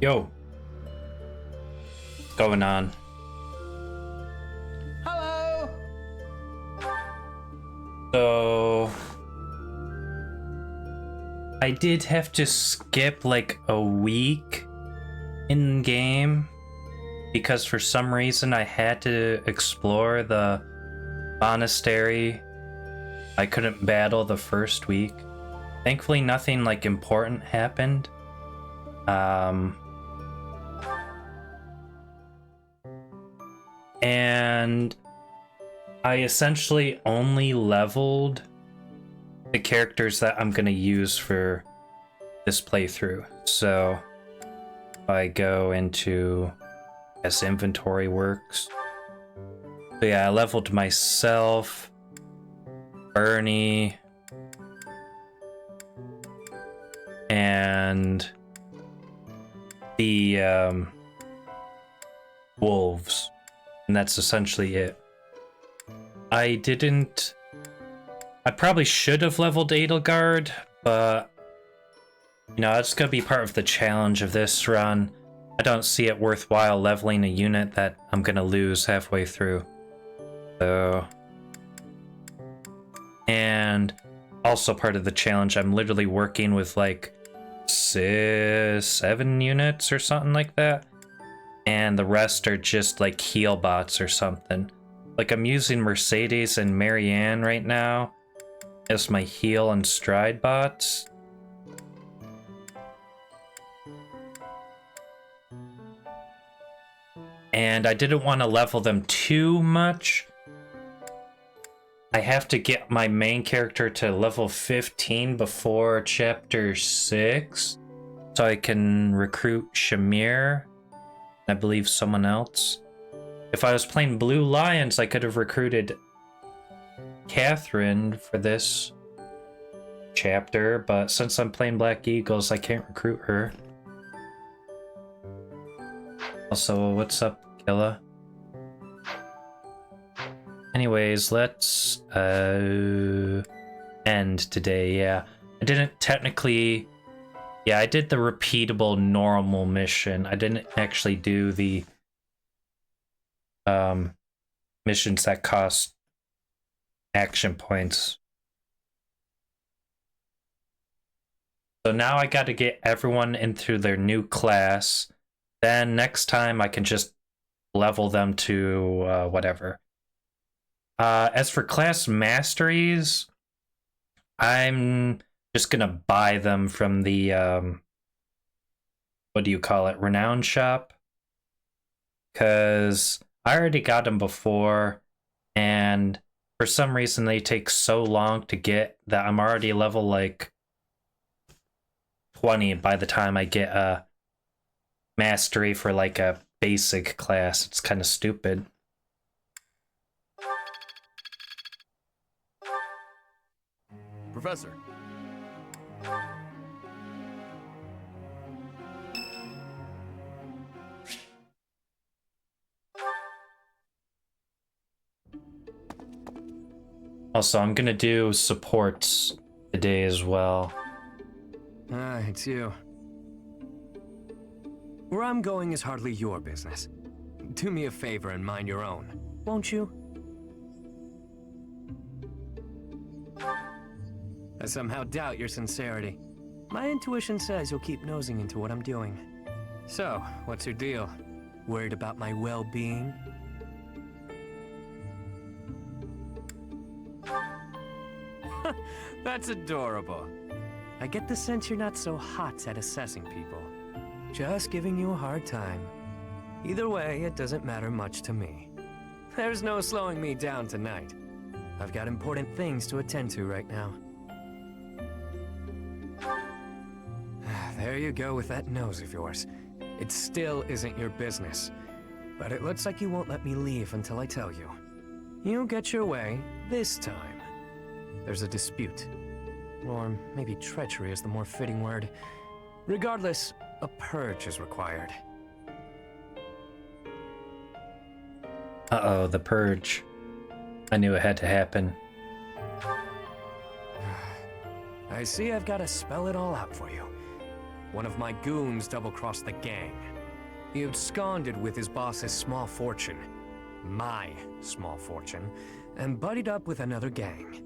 Yo, what's going on? Hello! So, I did have to skip like a week in game because for some reason I had to explore the monastery. I couldn't battle the first week. Thankfully, nothing like important happened. And I essentially only leveled the characters that I'm gonna use for this playthrough. So if I go into as inventory works. So yeah, I leveled myself, Bernie, and the wolves. And that's essentially it. I probably should have leveled Edelgard, but you know, it's gonna be part of the challenge of this run. I don't see it worthwhile leveling a unit that I'm gonna lose halfway through. So, and also part of the challenge, I'm literally working with like 7 units or something like that, and the rest are just like heal bots or something. Like I'm using Mercedes and Marianne right now as my heal and stride bots. And I didn't want to level them too much. I have to get my main character to level 15 before chapter 6 so I can recruit Shamir, I believe someone else. If I was playing Blue Lions, I could have recruited Catherine for this chapter, but since I'm playing Black Eagles, I can't recruit her. Also, what's up, Killa? Anyways, let's end today. Yeah, I didn't technically... Yeah, I did the repeatable normal mission. I didn't actually do the missions that cost action points. So now I got to get everyone into their new class. Then next time I can just level them to whatever. As for class masteries, I'm just gonna buy them from the what do you call it, renown shop, because I already got them before, and for some reason they take so long to get that I'm already level like 20 by the time I get a mastery for like a basic class. It's kind of stupid. Professor. Also, I'm gonna do supports today as well. It's you. Where I'm going is hardly your business. Do me a favor and mind your own, won't you? I somehow doubt your sincerity. My intuition says you'll keep nosing into what I'm doing. So, what's your deal? Worried about my well-being? That's adorable. I get the sense you're not so hot at assessing people. Just giving you a hard time. Either way, it doesn't matter much to me. There's no slowing me down tonight. I've got important things to attend to right now. There you go with that nose of yours. It still isn't your business. But it looks like you won't let me leave until I tell you. You get your way this time. There's a dispute. Or maybe treachery is the more fitting word. Regardless, a purge is required. Uh-oh, the purge. I knew it had to happen. I see I've got to spell it all out for you. one of my goons double-crossed the gang. He absconded with his boss's small fortune, my small fortune, and buddied up with another gang.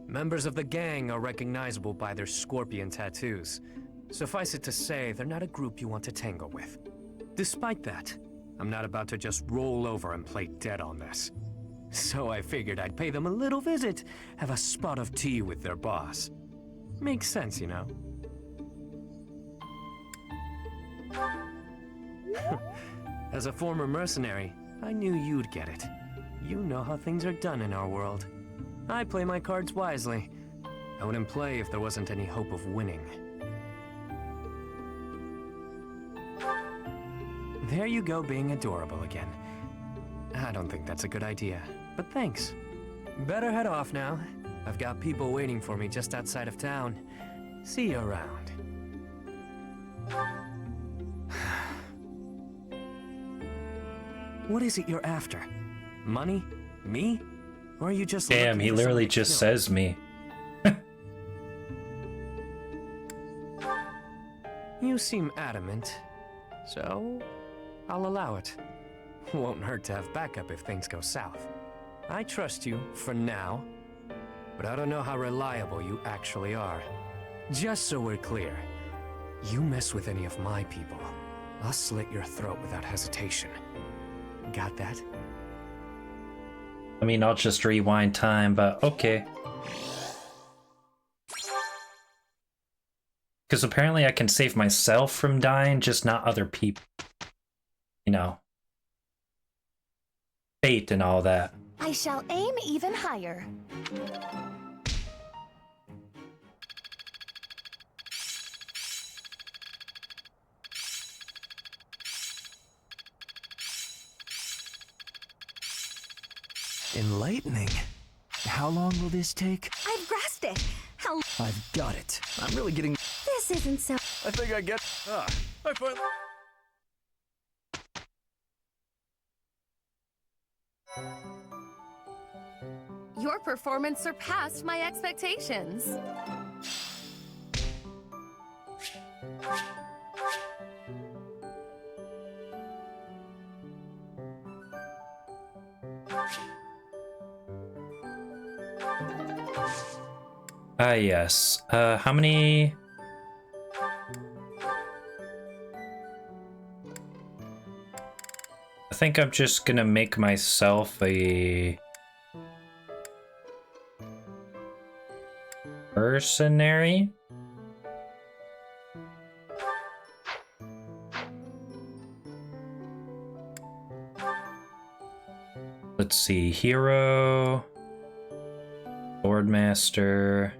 Members of the gang are recognizable by their scorpion tattoos. Suffice it to say, they're not a group you want to tangle with. Despite that, I'm not about to just roll over and play dead on this. So I figured I'd pay them a little visit, have a spot of tea with their boss. Makes sense, you know? As a former mercenary, I knew you'd get it. You know how things are done in our world. I play my cards wisely. I wouldn't play if there wasn't any hope of winning. There you go, being adorable again. I don't think that's a good idea, but thanks. Better head off now. I've got people waiting for me just outside of town. See you around. What is it you're after? Money? Me? Or are you just Damn, he literally just says me. You seem adamant, so I'll allow it. Won't hurt to have backup if things go south. I trust you for now, but I don't know how reliable you actually are. Just so we're clear, you mess with any of my people, I'll slit your throat without hesitation. Got that? I mean, I'll just rewind time, but okay. Because apparently I can save myself from dying, just not other people. You know. Fate and all that. I shall aim even higher. Enlightening. How long will this take? I've grasped it. How? I've got it. I'm really getting... This isn't so. I think I get... I finally... Your performance surpassed my expectations. Ah, yes. How many... I think I'm just gonna make myself a... mercenary? Let's see, hero... Swordmaster...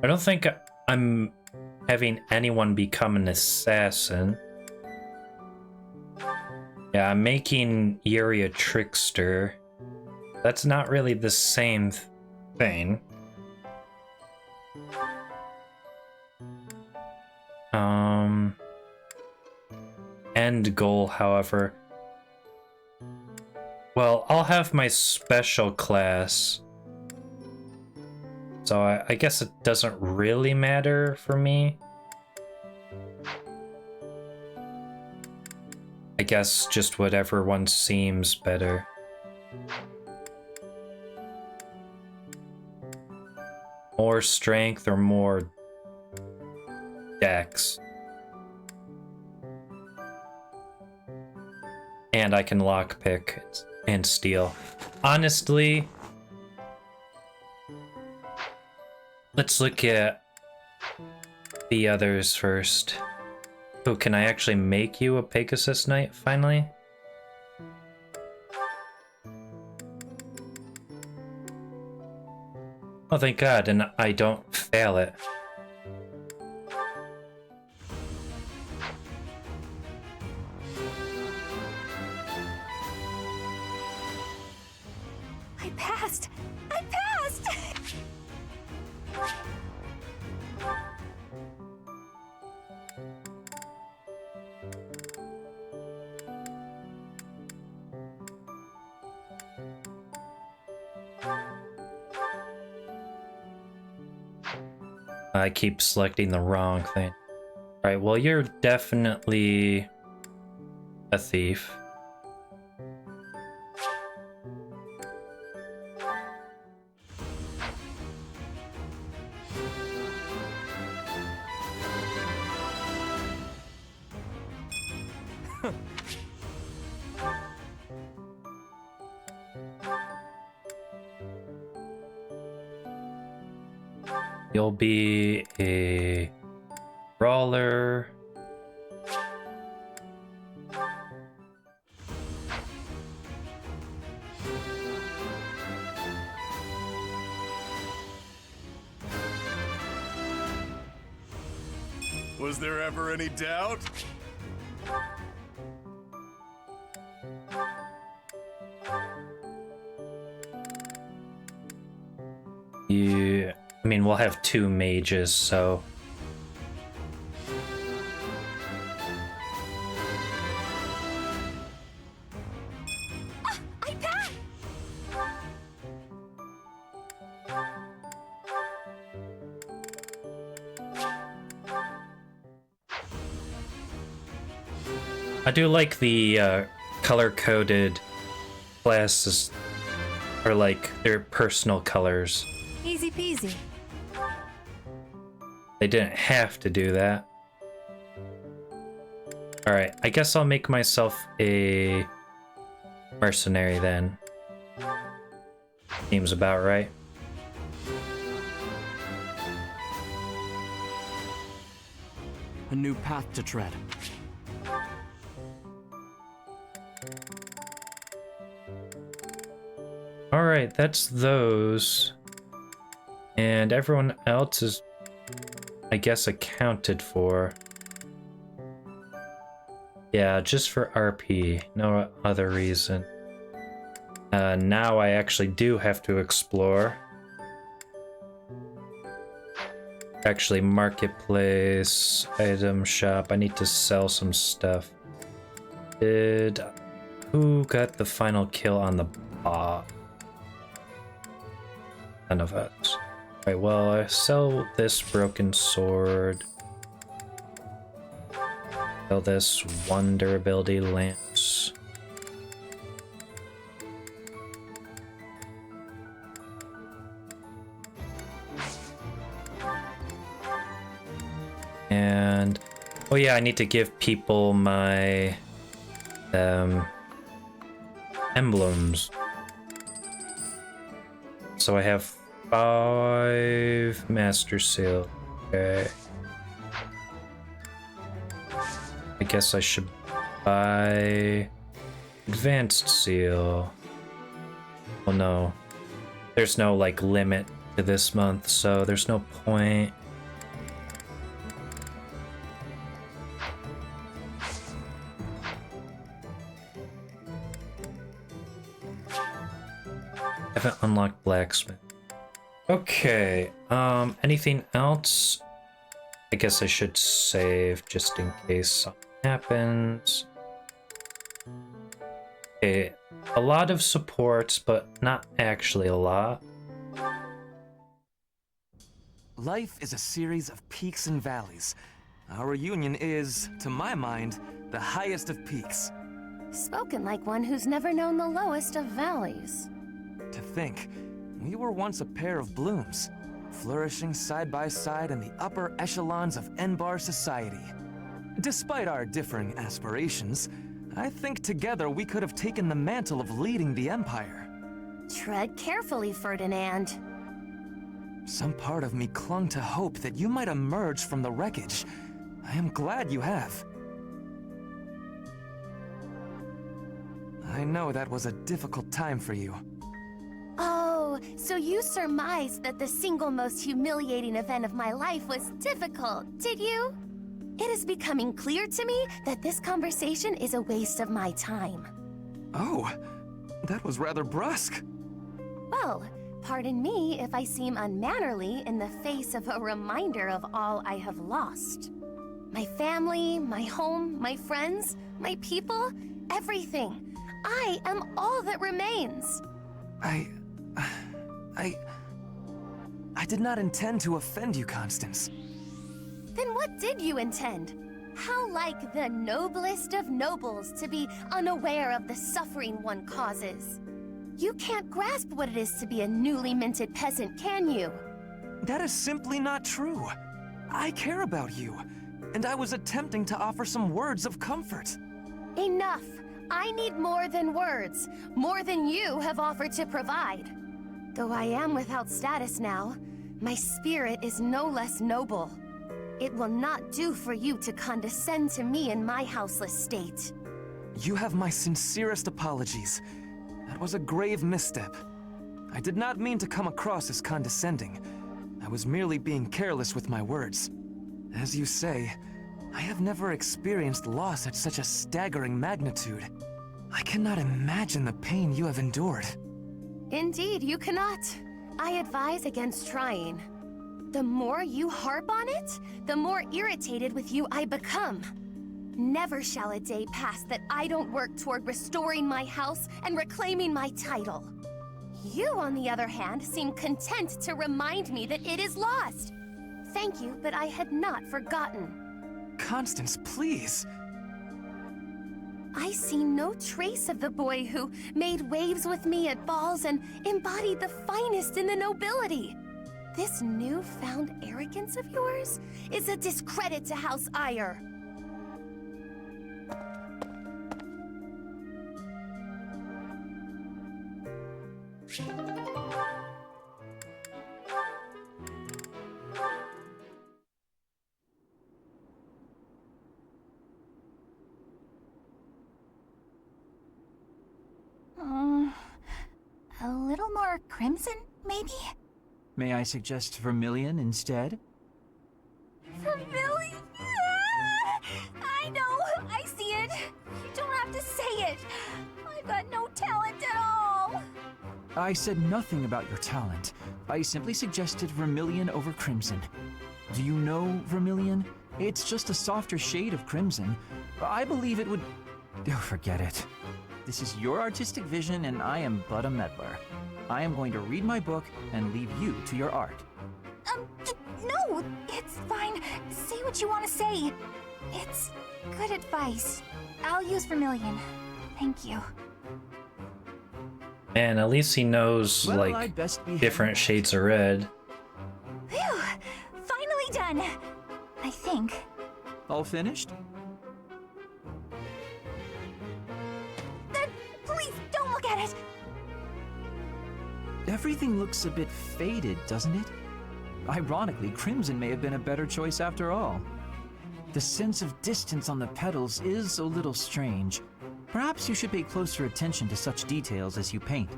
I don't think I'm having anyone become an assassin. Yeah, I'm making Yuri a trickster. That's not really the same thing. End goal, however. Well, I'll have my special class. So I guess it doesn't really matter for me. I guess just whatever one seems better. More strength or more dex. And I can lockpick and steal. Honestly, let's look at the others first. Oh, can I actually make you a Pegasus Knight, finally? Oh, thank God, and I don't fail it. I passed! I passed! I keep selecting the wrong thing. Alright, well, you're definitely a thief. You'll be a brawler. Was there ever any doubt? I mean, we'll have 2 mages, so... I passed! I do like the color-coded classes, or like their personal colors. Easy peasy. They didn't have to do that. Alright, I guess I'll make myself a mercenary then. Seems about right. A new path to tread. Alright, that's those. And everyone else is, I guess, accounted for. Yeah, just for RP, no other reason. Now I actually do have to explore. Actually, marketplace, item shop, I need to sell some stuff. Who got the final kill on the bot? None of us. Alright, well, I sell this broken sword. Sell this 1 durability lance. And oh yeah, I need to give people my emblems. So I have 5 master seal. Okay. I guess I should buy advanced seal. Oh no. There's no like limit to this month, so there's no point. Haven't unlocked blacksmith. Okay, anything else? I guess I should save just in case something happens. Okay, a lot of supports, but not actually a lot. Life is a series of peaks and valleys. Our union is, to my mind, the highest of peaks. Spoken like one who's never known the lowest of valleys. To think, we were once a pair of blooms, flourishing side by side in the upper echelons of N-Bar society. Despite our differing aspirations, I think together we could have taken the mantle of leading the Empire. Tread carefully, Ferdinand. Some part of me clung to hope that you might emerge from the wreckage. I am glad you have. I know that was a difficult time for you. Oh, so you surmised that the single most humiliating event of my life was difficult, did you? It is becoming clear to me that this conversation is a waste of my time. Oh, that was rather brusque. Well, pardon me if I seem unmannerly in the face of a reminder of all I have lost. My family, my home, my friends, my people, everything. I am all that remains. I I did not intend to offend you, Constance. Then what did you intend? How like the noblest of nobles to be unaware of the suffering one causes. You can't grasp what it is to be a newly minted peasant, can you? That is simply not true. I care about you, and I was attempting to offer some words of comfort. Enough! I need more than words, more than you have offered to provide. Though I am without status now, my spirit is no less noble. It will not do for you to condescend to me in my houseless state. You have my sincerest apologies. That was a grave misstep. I did not mean to come across as condescending. I was merely being careless with my words. As you say, I have never experienced loss at such a staggering magnitude. I cannot imagine the pain you have endured. Indeed, you cannot. I advise against trying. The more you harp on it, the more irritated with you I become. Never shall a day pass that I don't work toward restoring my house and reclaiming my title. You, on the other hand, seem content to remind me that it is lost. Thank you, but I had not forgotten. Constance, please. I see no trace of the boy who made waves with me at balls and embodied the finest in the nobility. This newfound arrogance of yours is a discredit to House Ire. A little more crimson, maybe? May I suggest vermilion instead? Vermilion? I know, I see it. You don't have to say it. I've got no talent at all. I said nothing about your talent. I simply suggested vermilion over crimson. Do you know vermilion? It's just a softer shade of crimson. I believe it would... Oh, forget it. This is your artistic vision and I am but a meddler. I am going to read my book and leave you to your art. No, it's fine. Say what you want to say. It's good advice. I'll use vermilion. Thank you. And at least he knows, Well, like, I'd best be different shades of red. Phew! Finally done! I think. All finished? Please, don't look at it! Everything looks a bit faded, doesn't it? Ironically, crimson may have been a better choice after all. The sense of distance on the petals is a little strange. Perhaps you should pay closer attention to such details as you paint.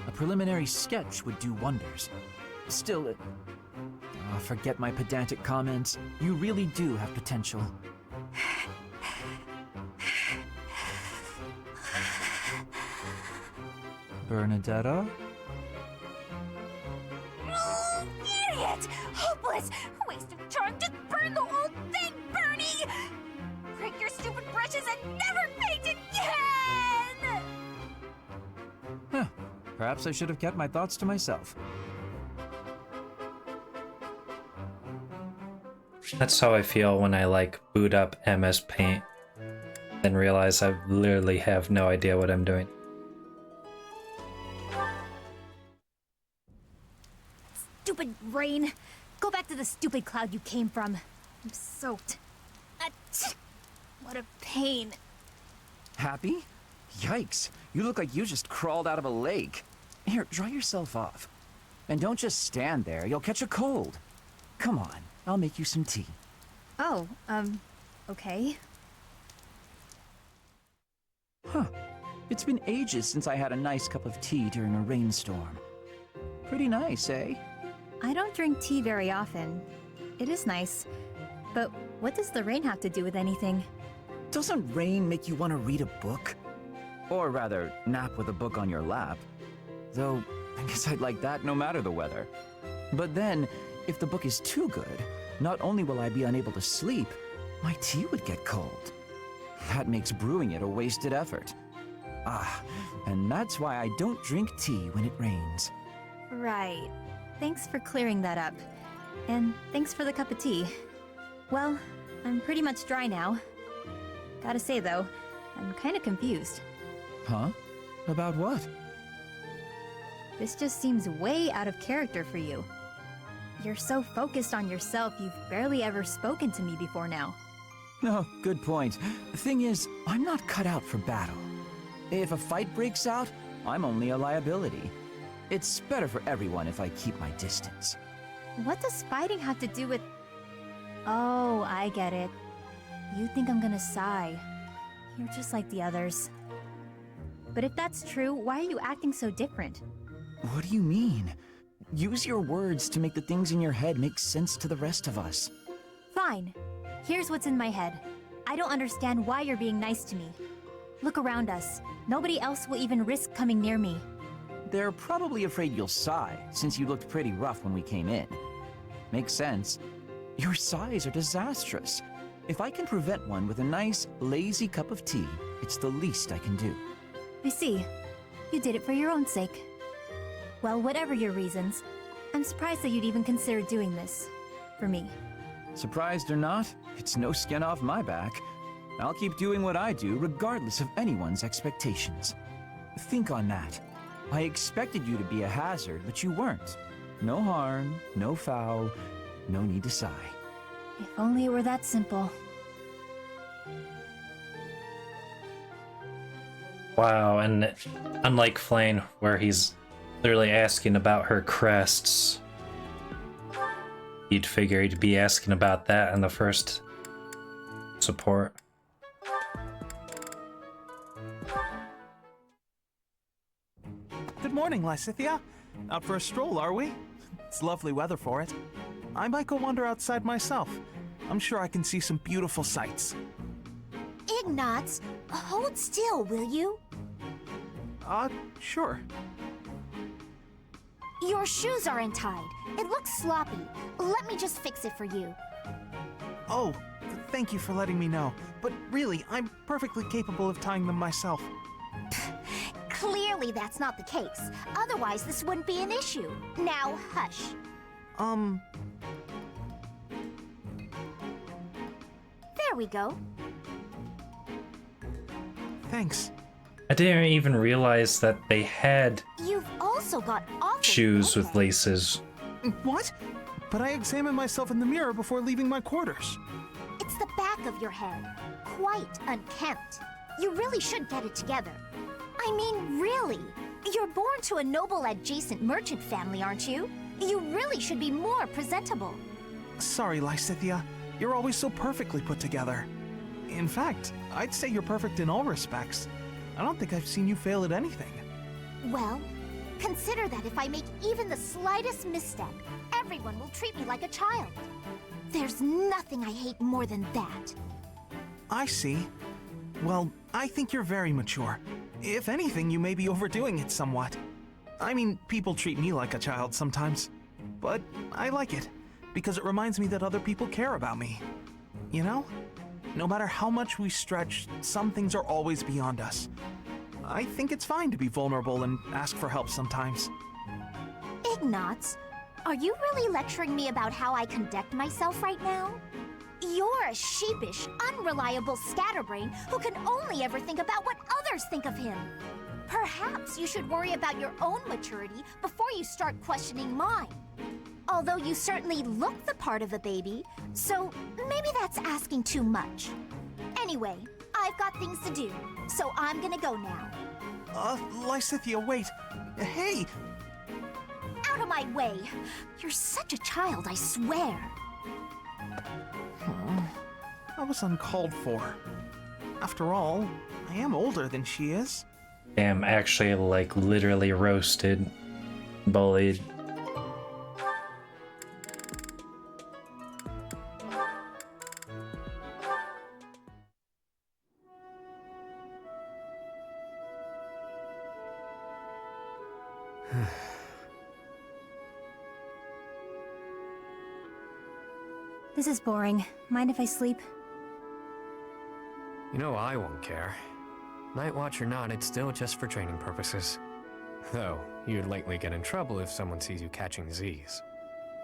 A preliminary sketch would do wonders. Still, forget my pedantic comments. You really do have potential. Bernadetta? Idiot! Hopeless! Waste of time! Just burn the whole thing, Bernie! Break your stupid brushes and never paint again! Huh. Perhaps I should have kept my thoughts to myself. That's how I feel when I, like, boot up MS Paint. Then realize I literally have no idea what I'm doing. Stupid rain! Go back to the stupid cloud you came from. I'm soaked. What a pain. Happy? Yikes. You look like you just crawled out of a lake. Here, dry yourself off. And don't just stand there. You'll catch a cold. Come on. I'll make you some tea. Oh, okay. Huh. It's been ages since I had a nice cup of tea during a rainstorm. Pretty nice, eh? I don't drink tea very often. It is nice. But what does the rain have to do with anything? Doesn't rain make you want to read a book? Or rather, nap with a book on your lap. Though, I guess I'd like that no matter the weather. But then, if the book is too good, not only will I be unable to sleep, my tea would get cold. That makes brewing it a wasted effort. And that's why I don't drink tea when it rains. Right. Thanks for clearing that up. And thanks for the cup of tea. Well, I'm pretty much dry now. Gotta say though, I'm kinda confused. Huh? About what? This just seems way out of character for you. You're so focused on yourself, you've barely ever spoken to me before now. No, good point. The thing is, I'm not cut out for battle. If a fight breaks out, I'm only a liability. It's better for everyone if I keep my distance. What does fighting have to do with... Oh, I get it. You think I'm gonna sigh. You're just like the others. But if that's true, why are you acting so different? What do you mean? Use your words to make the things in your head make sense to the rest of us. Fine. Here's what's in my head. I don't understand why you're being nice to me. Look around us. Nobody else will even risk coming near me. They're probably afraid you'll sigh, since you looked pretty rough when we came in. Makes sense. Your sighs are disastrous. If I can prevent one with a nice, lazy cup of tea, it's the least I can do. I see. You did it for your own sake. Well, whatever your reasons, I'm surprised that you'd even consider doing this. For me. Surprised or not, it's no skin off my back. I'll keep doing what I do regardless of anyone's expectations. Think on that. I expected you to be a hazard, but you weren't. No harm, no foul, no need to sigh. If only it were that simple. Wow, and unlike Flane, where he's literally asking about her crests, you'd figure he'd be asking about that in the first support. Good morning, Lysithea. Out for a stroll, are we? It's lovely weather for it. I might go wander outside myself. I'm sure I can see some beautiful sights. Ignatz, hold still, will you? Sure. Your shoes are untied. It looks sloppy. Let me just fix it for you. Oh, thank you for letting me know. But really, I'm perfectly capable of tying them myself. Clearly that's not the case. Otherwise, this wouldn't be an issue. Now, hush. There we go. Thanks. I didn't even realize that they had You've also got awful shoes with hair. laces. What? But I examined myself in the mirror before leaving my quarters. It's the back of your head. Quite unkempt. You really should get it together. I mean, really. You're born to a noble adjacent merchant family, aren't you? You really should be more presentable. Sorry, Lysithea. You're always so perfectly put together. In fact, I'd say you're perfect in all respects. I don't think I've seen you fail at anything. Well, consider that if I make even the slightest misstep, everyone will treat me like a child. There's nothing I hate more than that. I see. Well, I think you're very mature. If anything, you may be overdoing it somewhat. I mean, people treat me like a child sometimes. But I like it, because it reminds me that other people care about me. You know? No matter how much we stretch, some things are always beyond us. I think it's fine to be vulnerable and ask for help sometimes. Ignatz, are you really lecturing me about how I conduct myself right now? You're a sheepish, unreliable scatterbrain who can only ever think about what others think of him. Perhaps you should worry about your own maturity before you start questioning mine. Although you certainly look the part of a baby, so maybe that's asking too much. Anyway, I've got things to do, so I'm gonna go now. Lysithea, wait. Hey! Out of my way! You're such a child, I swear. That was uncalled for. After all, I am older than she is. Damn, actually, like, literally roasted, bullied. This is boring. Mind if I sleep? You know I won't care. Night Watch or not, it's still just for training purposes. Though, you'd likely get in trouble if someone sees you catching Z's.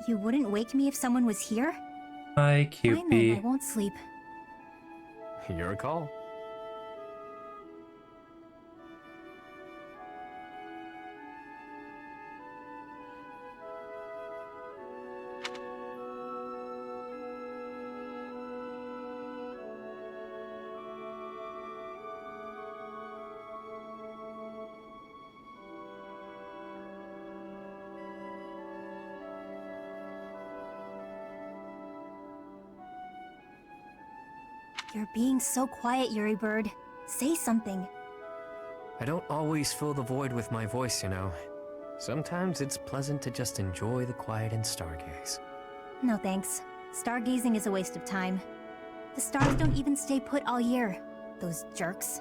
You wouldn't wake me if someone was here? Hi, Fine then, I Cupid. won't sleep. Your call. You're being so quiet, Yuri Bird. Say something. I don't always fill the void with my voice, you know. Sometimes it's pleasant to just enjoy the quiet and stargaze. No thanks. Stargazing is a waste of time. The stars don't even stay put all year. Those jerks.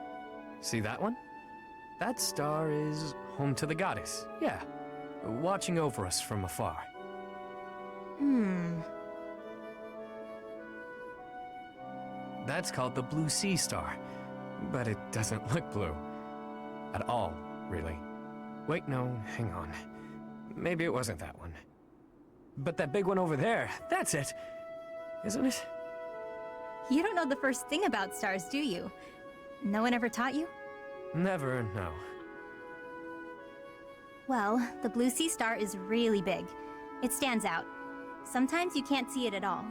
See that one? That star is home to the goddess, yeah. Watching over us from afar. That's called the Blue Sea Star. But it doesn't look blue. At all, really. Wait, no, hang on. Maybe it wasn't that one. But that big one over there, that's it! Isn't it? You don't know the first thing about stars, do you? No one ever taught you? Never, no. Well, the Blue Sea Star is really big. It stands out. Sometimes you can't see it at all.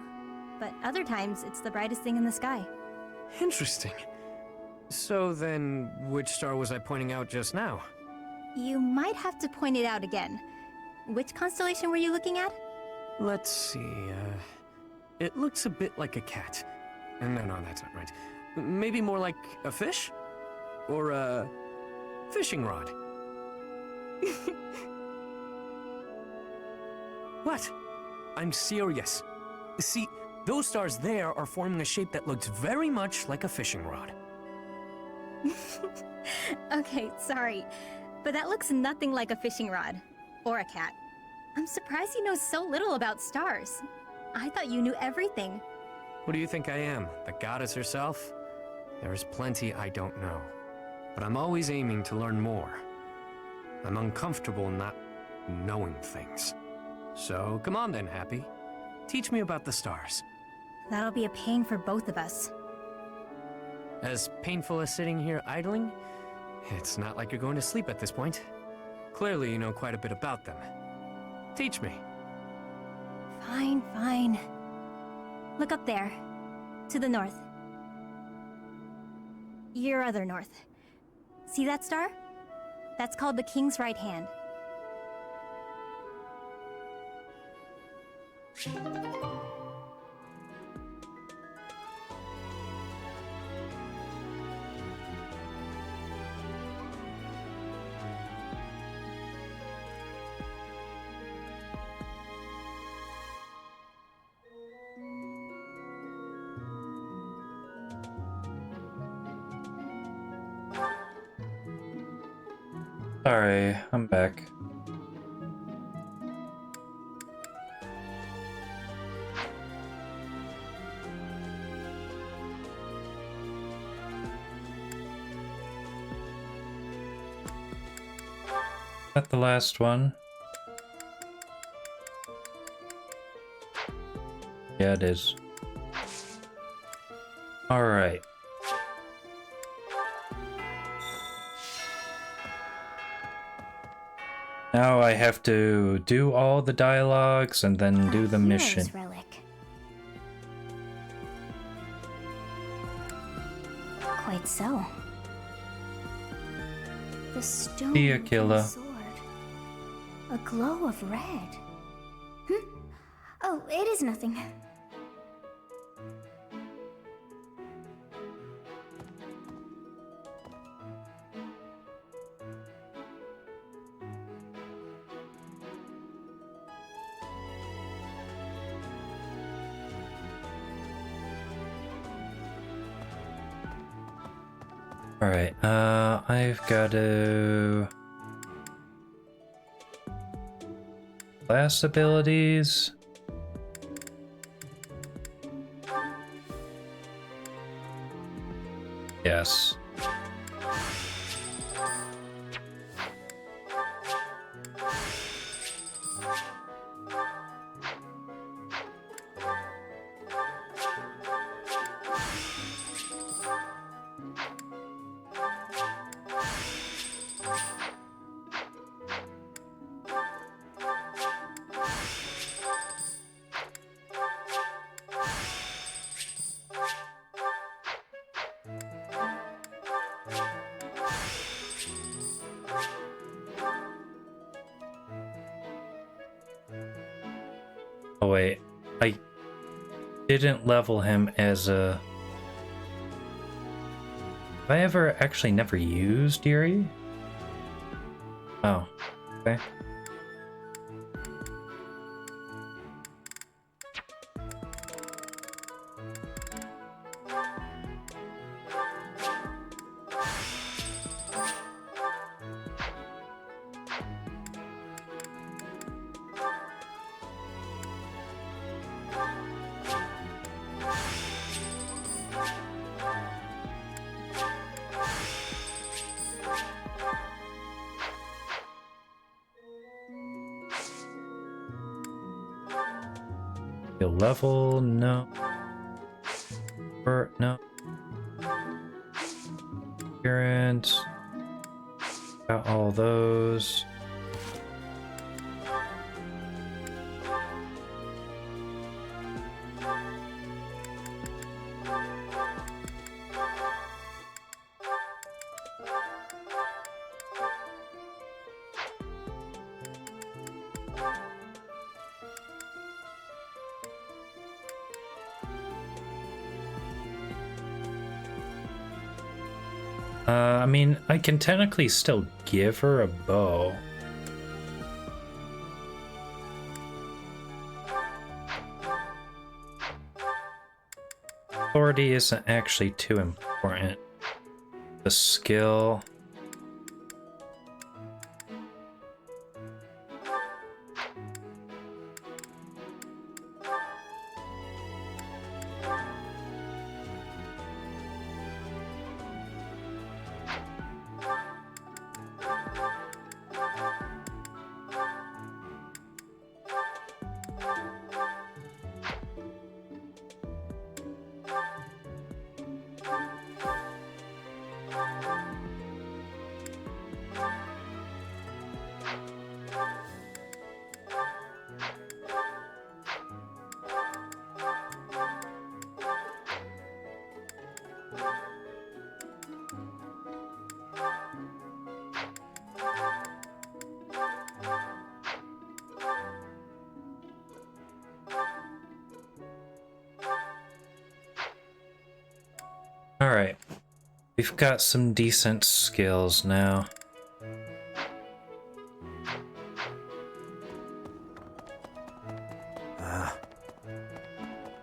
But other times, it's the brightest thing in the sky. Interesting. So then, which star was I pointing out just now? You might have to point it out again. Which constellation were you looking at? Let's see, it looks a bit like a cat. No, that's not right. Maybe more like a fish? Or a fishing rod? What? I'm serious. See, those stars there are forming a shape that looks very much like a fishing rod. Okay, sorry. But that looks nothing like a fishing rod. Or a cat. I'm surprised you know so little about stars. I thought you knew everything. What do you think I am, the goddess herself? There's plenty I don't know. But I'm always aiming to learn more. I'm uncomfortable not knowing things. So, come on then, Happy. Teach me about the stars. That'll be a pain for both of us. As painful as sitting here idling, it's not like you're going to sleep at this point. Clearly you know quite a bit about them. Teach me. Fine, fine. Look up there. To the north. Your other north. See that star? That's called the King's Right Hand. Sorry, I'm back. Not the last one. Yeah, it is. All right. Now I have to do all the dialogues and then do the mission. Relic. Quite so. The stone Be a and killer. sword. A glow of red. Oh, it is nothing. Alright, I've got to... Class abilities? Yes. Oh wait, I didn't level him as a... Have I ever actually never used Yuri? Oh, okay. Skill level, no. No. Appearance. Got all those. I mean, I can technically still give her a bow. Authority isn't actually too important. The skill... Alright. We've got some decent skills now.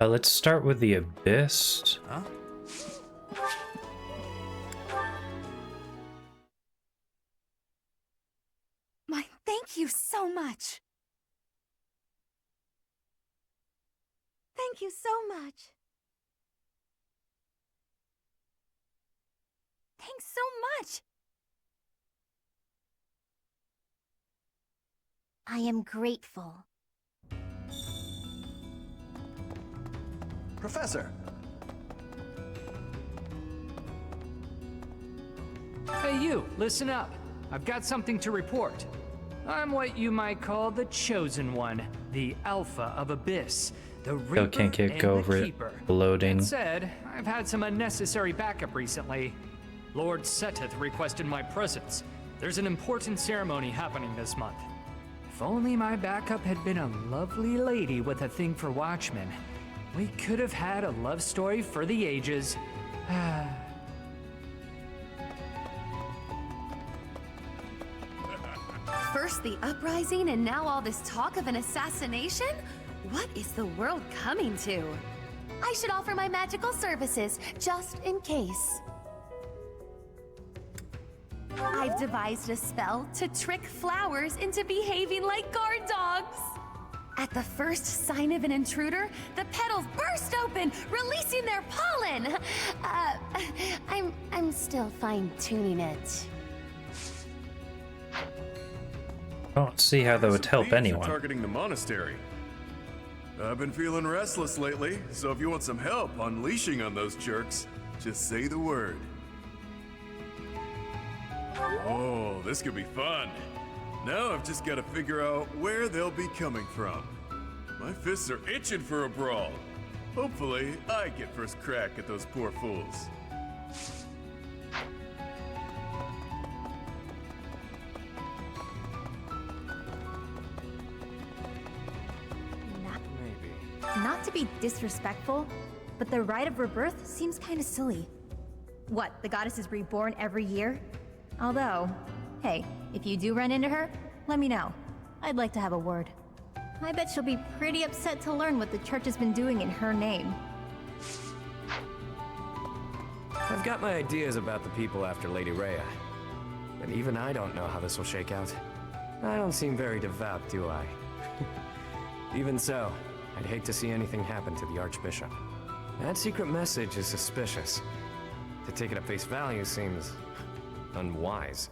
Let's start with the Abyss. Huh? Thank you so much. Thank you so much. Thanks so much. I am grateful. Professor! Hey you, listen up. I've got something to report. I'm what you might call the Chosen One, the Alpha of Abyss, the Reaper Still can't and go the over it. Keeper. Loading. That said, I've had some unnecessary backup recently. Lord Seteth requested my presence. There's an important ceremony happening this month. If only my backup had been a lovely lady with a thing for Watchmen, we could have had a love story for the ages. First the uprising and now all this talk of an assassination? What is the world coming to? I should offer my magical services, just in case. I've devised a spell to trick flowers into behaving like guard dogs. At the first sign of an intruder, the petals burst open, releasing their pollen. I'm still fine-tuning it. I don't see how that would help Thieves are anyone. targeting the monastery. I've been feeling restless lately, so if you want some help unleashing on those jerks, just say the word. Oh, this could be fun. Now I've just got to figure out where they'll be coming from. My fists are itching for a brawl. Hopefully, I get first crack at those poor fools. not to be disrespectful, but the rite of rebirth seems kind of silly. What, the goddess is reborn every year? Although, hey, if you do run into her, let me know. I'd like to have a word. I bet she'll be pretty upset to learn what the church has been doing in her name. I've got my ideas about the people after Lady Rhea, but even I don't know how this will shake out. I don't seem very devout, do I? Even so, I'd hate to see anything happen to the Archbishop. That secret message is suspicious. To take it at face value seems unwise.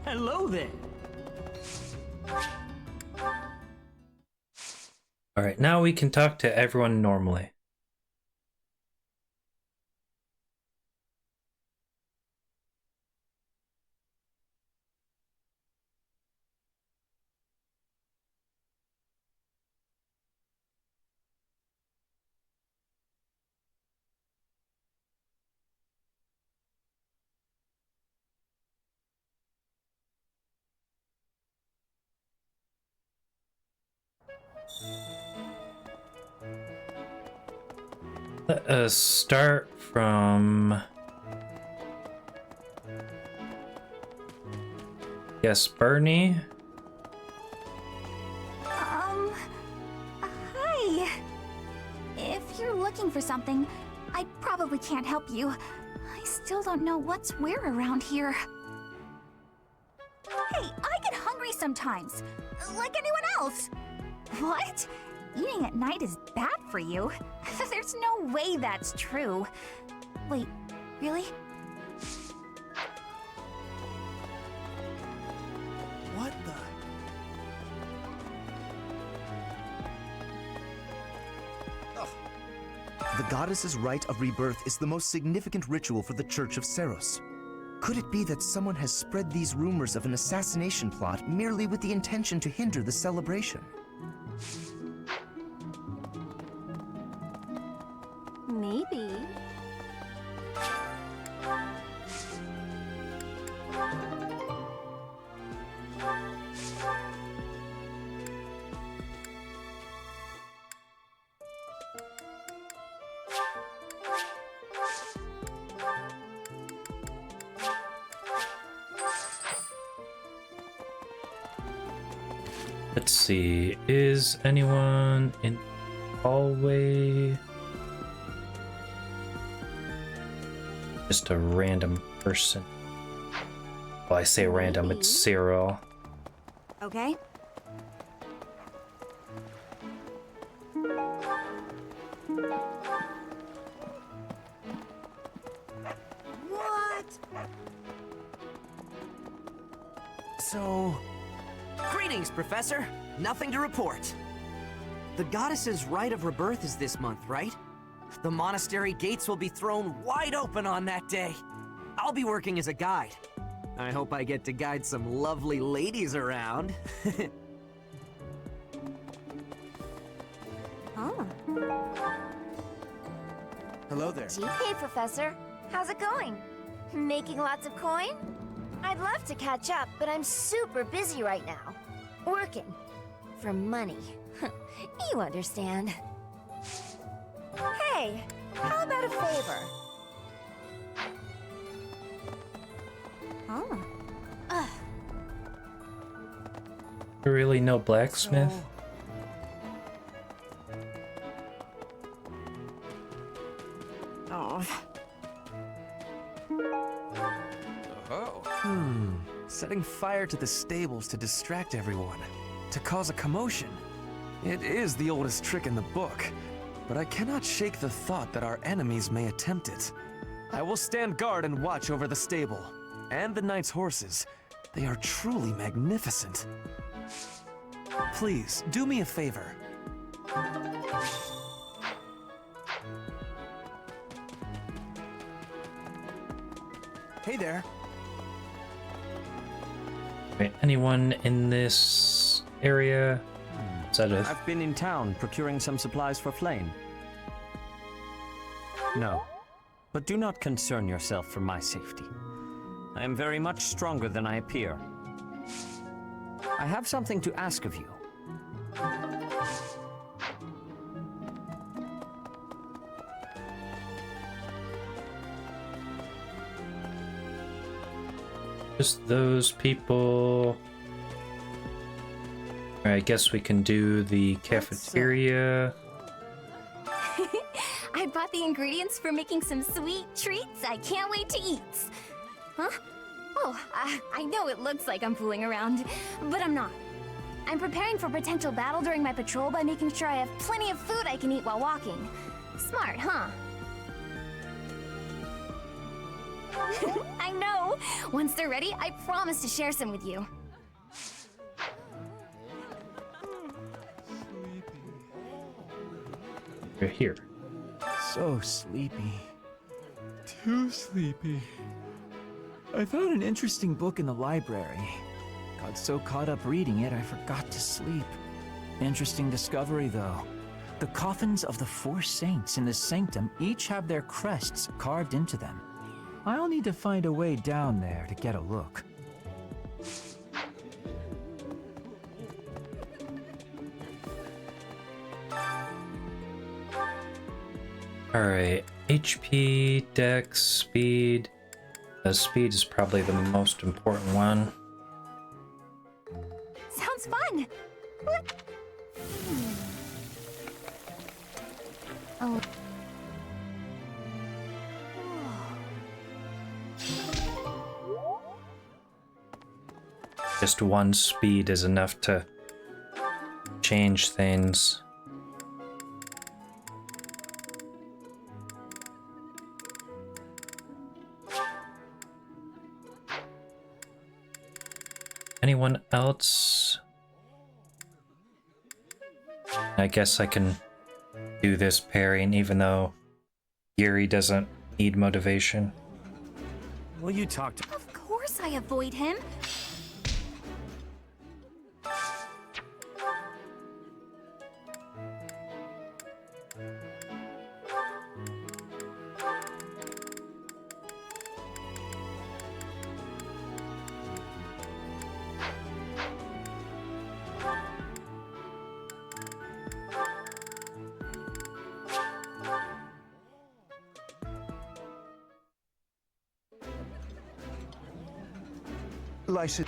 Hello there. Alright, now we can talk to everyone normally. Let us start from... Yes, Bernie. Hi. If you're looking for something, I probably can't help you. I still don't know what's where around here. Hey, I get hungry sometimes, like anyone else. What? Eating at night is bad for you? There's no way that's true. Wait, really? What the? The goddess's rite of rebirth is the most significant ritual for the Church of Seros. Could it be that someone has spread these rumors of an assassination plot merely with the intention to hinder the celebration? Maybe. Let's see, is anyone in the hallway? Just a random person. Well, I say random, it's Cyril. Okay. What? So... Greetings, Professor. Nothing to report. The goddess's rite of rebirth is this month, right? The monastery gates will be thrown wide open on that day. I'll be working as a guide. I hope I get to guide some lovely ladies around. Oh. Hello there. Hey, Professor. How's it going? Making lots of coin? I'd love to catch up, but I'm super busy right now. Working. For money. You understand. Hey, how about a favor? Oh. You really know blacksmith? Oh. Setting fire to the stables to distract everyone, to cause a commotion. It is the oldest trick in the book, but I cannot shake the thought that our enemies may attempt it. I will stand guard and watch over the stable, and the knight's horses. They are truly magnificent. Please, do me a favor. Hey there. Wait, anyone in this area? Is that a... I've been in town procuring some supplies for Flame. No. But do not concern yourself for my safety. I am very much stronger than I appear. I have something to ask of you. Just those people. I guess we can do the cafeteria. I bought the ingredients for making some sweet treats I can't wait to eat. Huh? Oh, I know it looks like I'm fooling around, but I'm not. I'm preparing for potential battle during my patrol by making sure I have plenty of food I can eat while walking. Smart, huh? I know! Once they're ready, I promise to share some with you. We're here. So sleepy. Too sleepy. I found an interesting book in the library. Got so caught up reading it, I forgot to sleep. Interesting discovery, though. The coffins of the 4 saints in the sanctum each have their crests carved into them. I'll need to find a way down there to get a look. Alright, HP, Dex, Speed. Speed is probably the most important one. Sounds fun! What? Oh. Just one speed is enough to change things. Anyone else? I guess I can do this pairing even though Yuri doesn't need motivation. Will you talk to... Of course I avoid him. Lysa...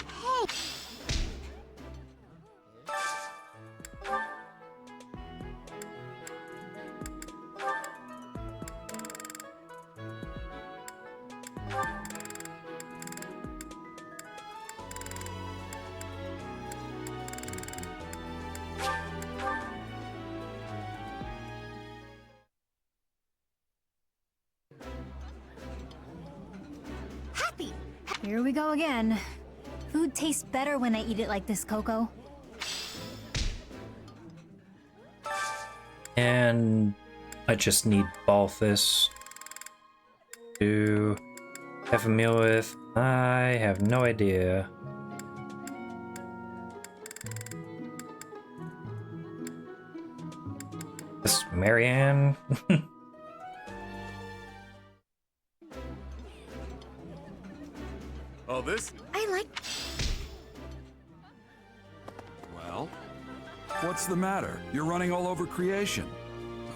Happy! Here we go again. Food tastes better when I eat it like this, Coco. And I just need Balthus to have a meal with. I have no idea. This Marianne? Oh, this? I like... Well? What's the matter? You're running all over creation.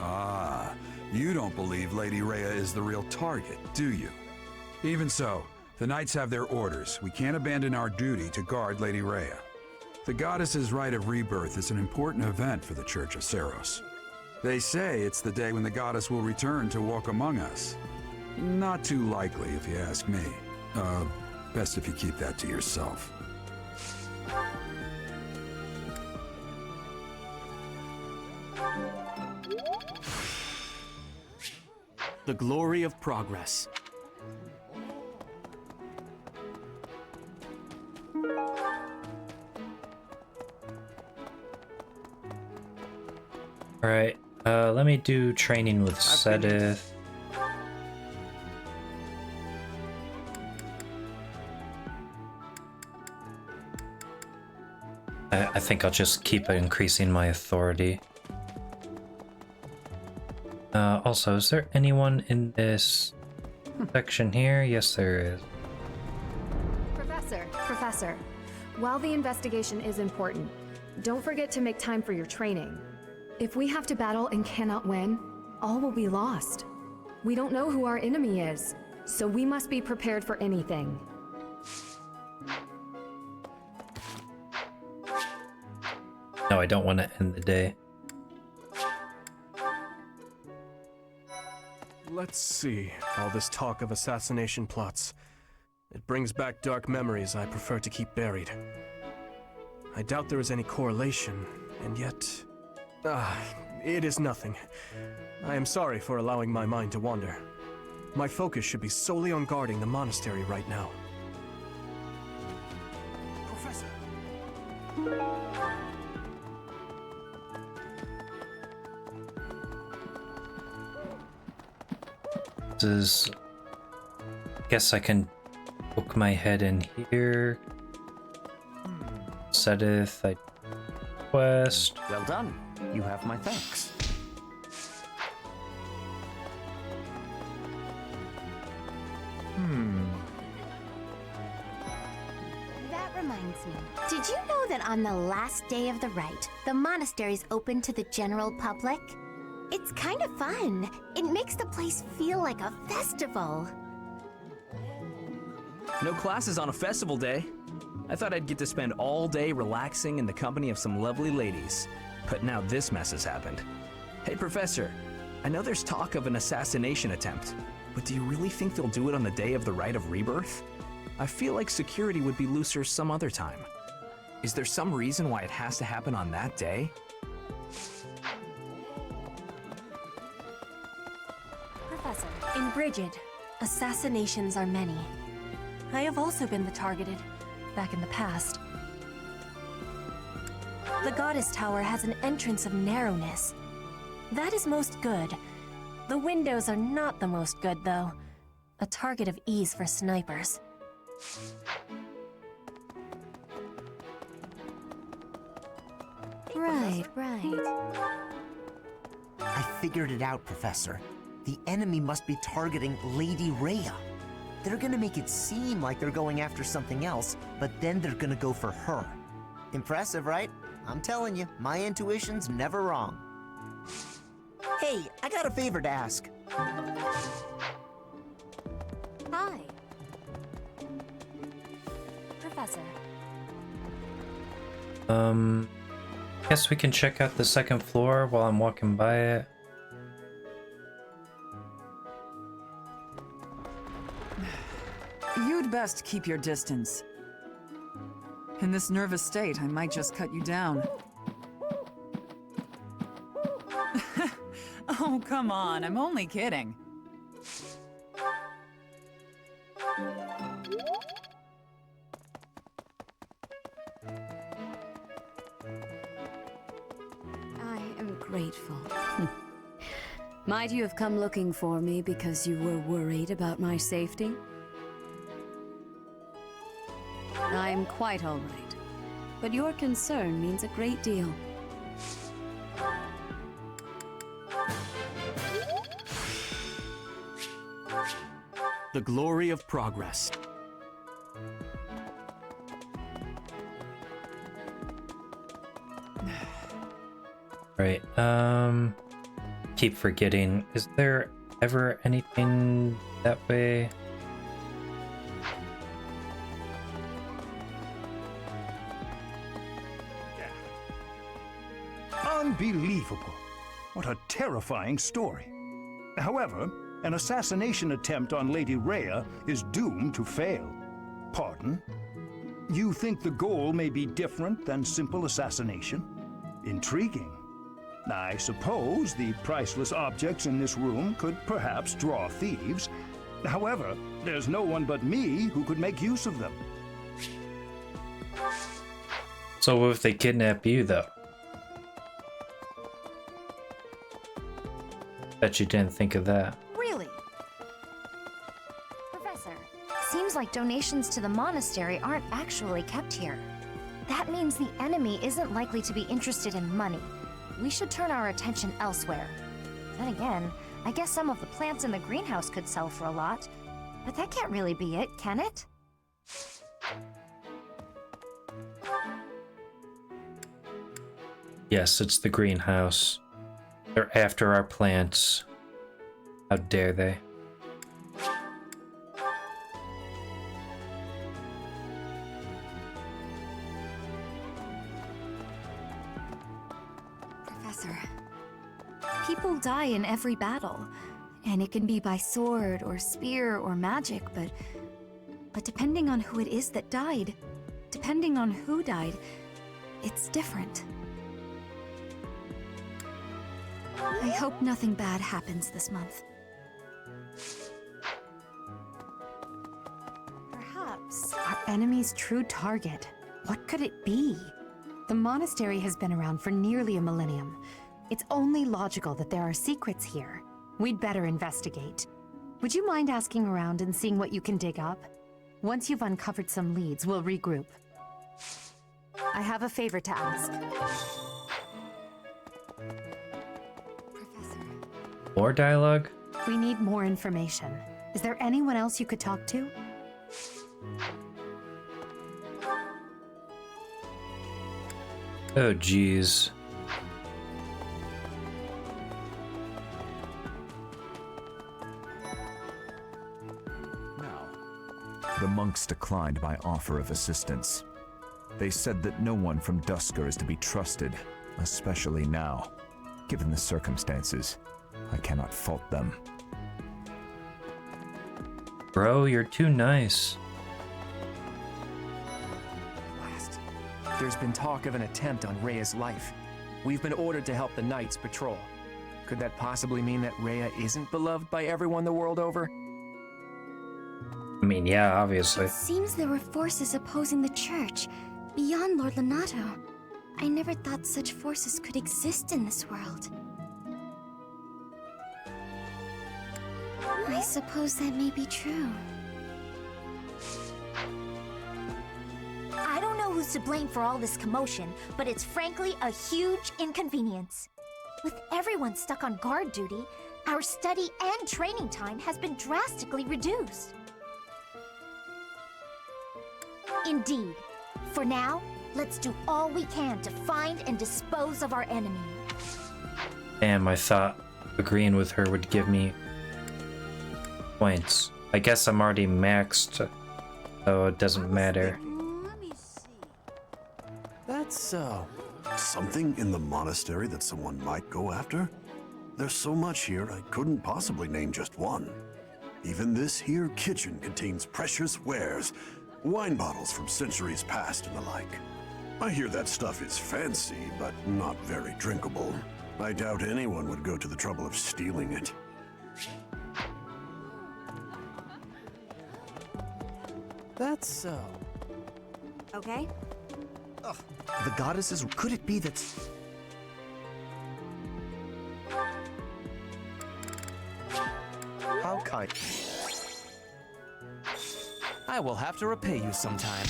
Ah, you don't believe Lady Rhea is the real target, do you? Even so, the Knights have their orders. We can't abandon our duty to guard Lady Rhea. The Goddess's Rite of Rebirth is an important event for the Church of Seros. They say it's the day when the Goddess will return to walk among us. Not too likely, if you ask me. Best if you keep that to yourself. The glory of progress. Alright, let me do training with Sedith. I think I'll just keep increasing my authority. Also, is there anyone in this section here? Yes, there is. Professor, while the investigation is important, don't forget to make time for your training. If we have to battle and cannot win, all will be lost. We don't know who our enemy is, so we must be prepared for anything. No, I don't want to end the day. Let's see. All this talk of assassination plots. It brings back dark memories I prefer to keep buried. I doubt there is any correlation, and yet... it is nothing. I am sorry for allowing my mind to wander. My focus should be solely on guarding the monastery right now. Professor! This is... Guess I can poke my head in here. Setteth, I quest. Well done. You have my thanks. That reminds me. Did you know that on the last day of the rite, the monastery's open to the general public? It's kind of fun. It makes the place feel like a festival. No classes on a festival day. I thought I'd get to spend all day relaxing in the company of some lovely ladies. But now this mess has happened. Hey, Professor, I know there's talk of an assassination attempt, but do you really think they'll do it on the day of the Rite of Rebirth? I feel like security would be looser some other time. Is there some reason why it has to happen on that day? Professor, in Brigid, assassinations are many. I have also been the targeted, back in the past. The Goddess Tower has an entrance of narrowness. That is most good. The windows are not the most good, though. A target of ease for snipers. Right. I figured it out, Professor. The enemy must be targeting Lady Rhea. They're gonna make it seem like they're going after something else, but then they're gonna go for her. Impressive, right? I'm telling you, my intuition's never wrong. Hey, I got a favor to ask. Hi. Professor. Guess we can check out the second floor while I'm walking by it. You'd best keep your distance. In this nervous state, I might just cut you down. Oh, come on, I'm only kidding. I am grateful. Might you have come looking for me because you were worried about my safety? I am quite all right, but your concern means a great deal. The glory of progress. Right, keep forgetting. Is there ever anything that way? Unbelievable. What a terrifying story. However, an assassination attempt on Lady Rhea is doomed to fail. Pardon? You think the goal may be different than simple assassination? Intriguing. I suppose the priceless objects in this room could perhaps draw thieves. However, there's no one but me who could make use of them. So what if they kidnap you, though? Bet you didn't think of that. Really? Professor, seems like donations to the monastery aren't actually kept here. That means the enemy isn't likely to be interested in money. We should turn our attention elsewhere. Then again, I guess some of the plants in the greenhouse could sell for a lot. But that can't really be it, can it? Yes, it's the greenhouse. They're after our plants. How dare they? Professor, people die in every battle, and it can be by sword or spear or magic, but depending on who it is that died, depending on who died, it's different. I hope nothing bad happens this month. Perhaps our enemy's true target. What could it be? The monastery has been around for nearly a millennium. It's only logical that there are secrets here. We'd better investigate. Would you mind asking around and seeing what you can dig up? Once you've uncovered some leads, we'll regroup. I have a favor to ask. More dialogue? We need more information. Is there anyone else you could talk to? Oh, geez. The monks declined my offer of assistance. They said that no one from Dusker is to be trusted, especially now. Given the circumstances, I cannot fault them. Bro, you're too nice. There's been talk of an attempt on Rhea's life. We've been ordered to help the Knights patrol. Could that possibly mean that Rhea isn't beloved by everyone the world over? I mean, yeah, obviously. It seems there were forces opposing the church, beyond Lord Lonato. I never thought such forces could exist in this world. I suppose that may be true. I don't know who's to blame for all this commotion, but it's frankly a huge inconvenience. With everyone stuck on guard duty, our study and training time has been drastically reduced. Indeed. For now, let's do all we can to find and dispose of our enemy. Damn, I thought agreeing with her would give me points. I guess I'm already maxed, so it doesn't matter. That's so. Something in the monastery that someone might go after? There's so much here, I couldn't possibly name just one. Even this here kitchen contains precious wares, wine bottles from centuries past and the like. I hear that stuff is fancy, but not very drinkable. I doubt anyone would go to the trouble of stealing it. That's so. Okay. Ugh. The goddesses, could it be that... How kind... I will have to repay you sometime.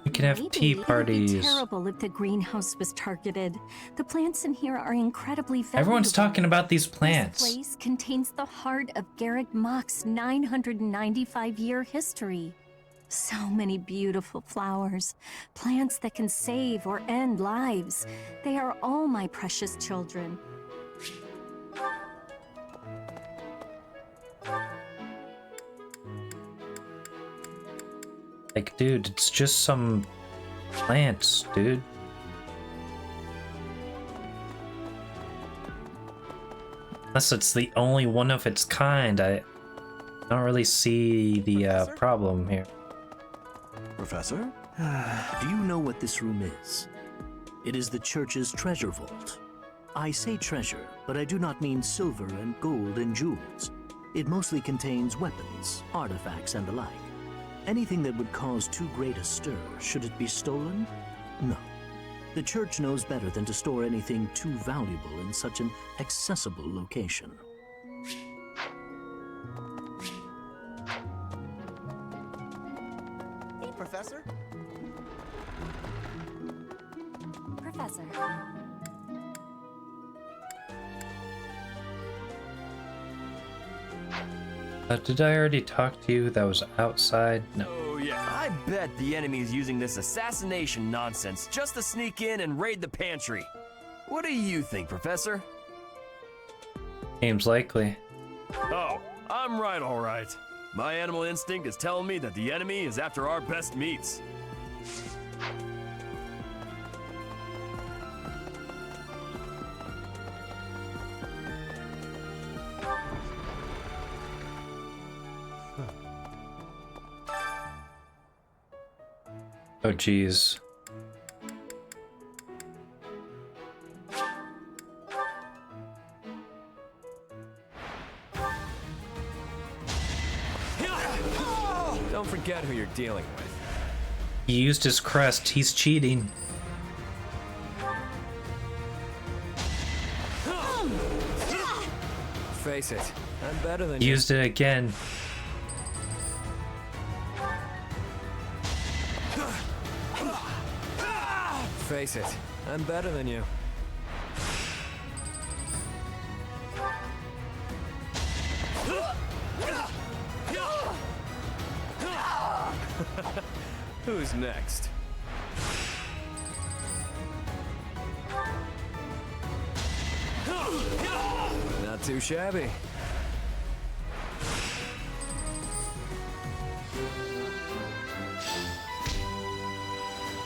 We can have tea It would be parties. terrible if the greenhouse was targeted. The plants in here are incredibly valuable. Everyone's talking about these plants. This place contains the heart of Garreg Mach's 995-year history. So many beautiful flowers, plants that can save or end lives. They are all my precious children. Like, dude, it's just some plants, dude. Unless it's the only one of its kind, I don't really see the problem here. Professor? Do you know what this room is? It is the church's treasure vault. I say treasure, but I do not mean silver and gold and jewels. It mostly contains weapons, artifacts, and the like. Anything that would cause too great a stir, should it be stolen? No. The church knows better than to store anything too valuable in such an accessible location. Hey, Professor. Professor. Did I already talk to you? That was outside? No. Oh yeah, I bet the enemy is using this assassination nonsense just to sneak in and raid the pantry. What do you think, Professor? Seems likely. Oh, I'm right, all right. My animal instinct is telling me that the enemy is after our best meats. Oh, geez. Don't forget who you're dealing with. He used his crest. He's cheating. Face it, I'm better than He you. used it again. Face it, I'm better than you. Who's next? Not too shabby.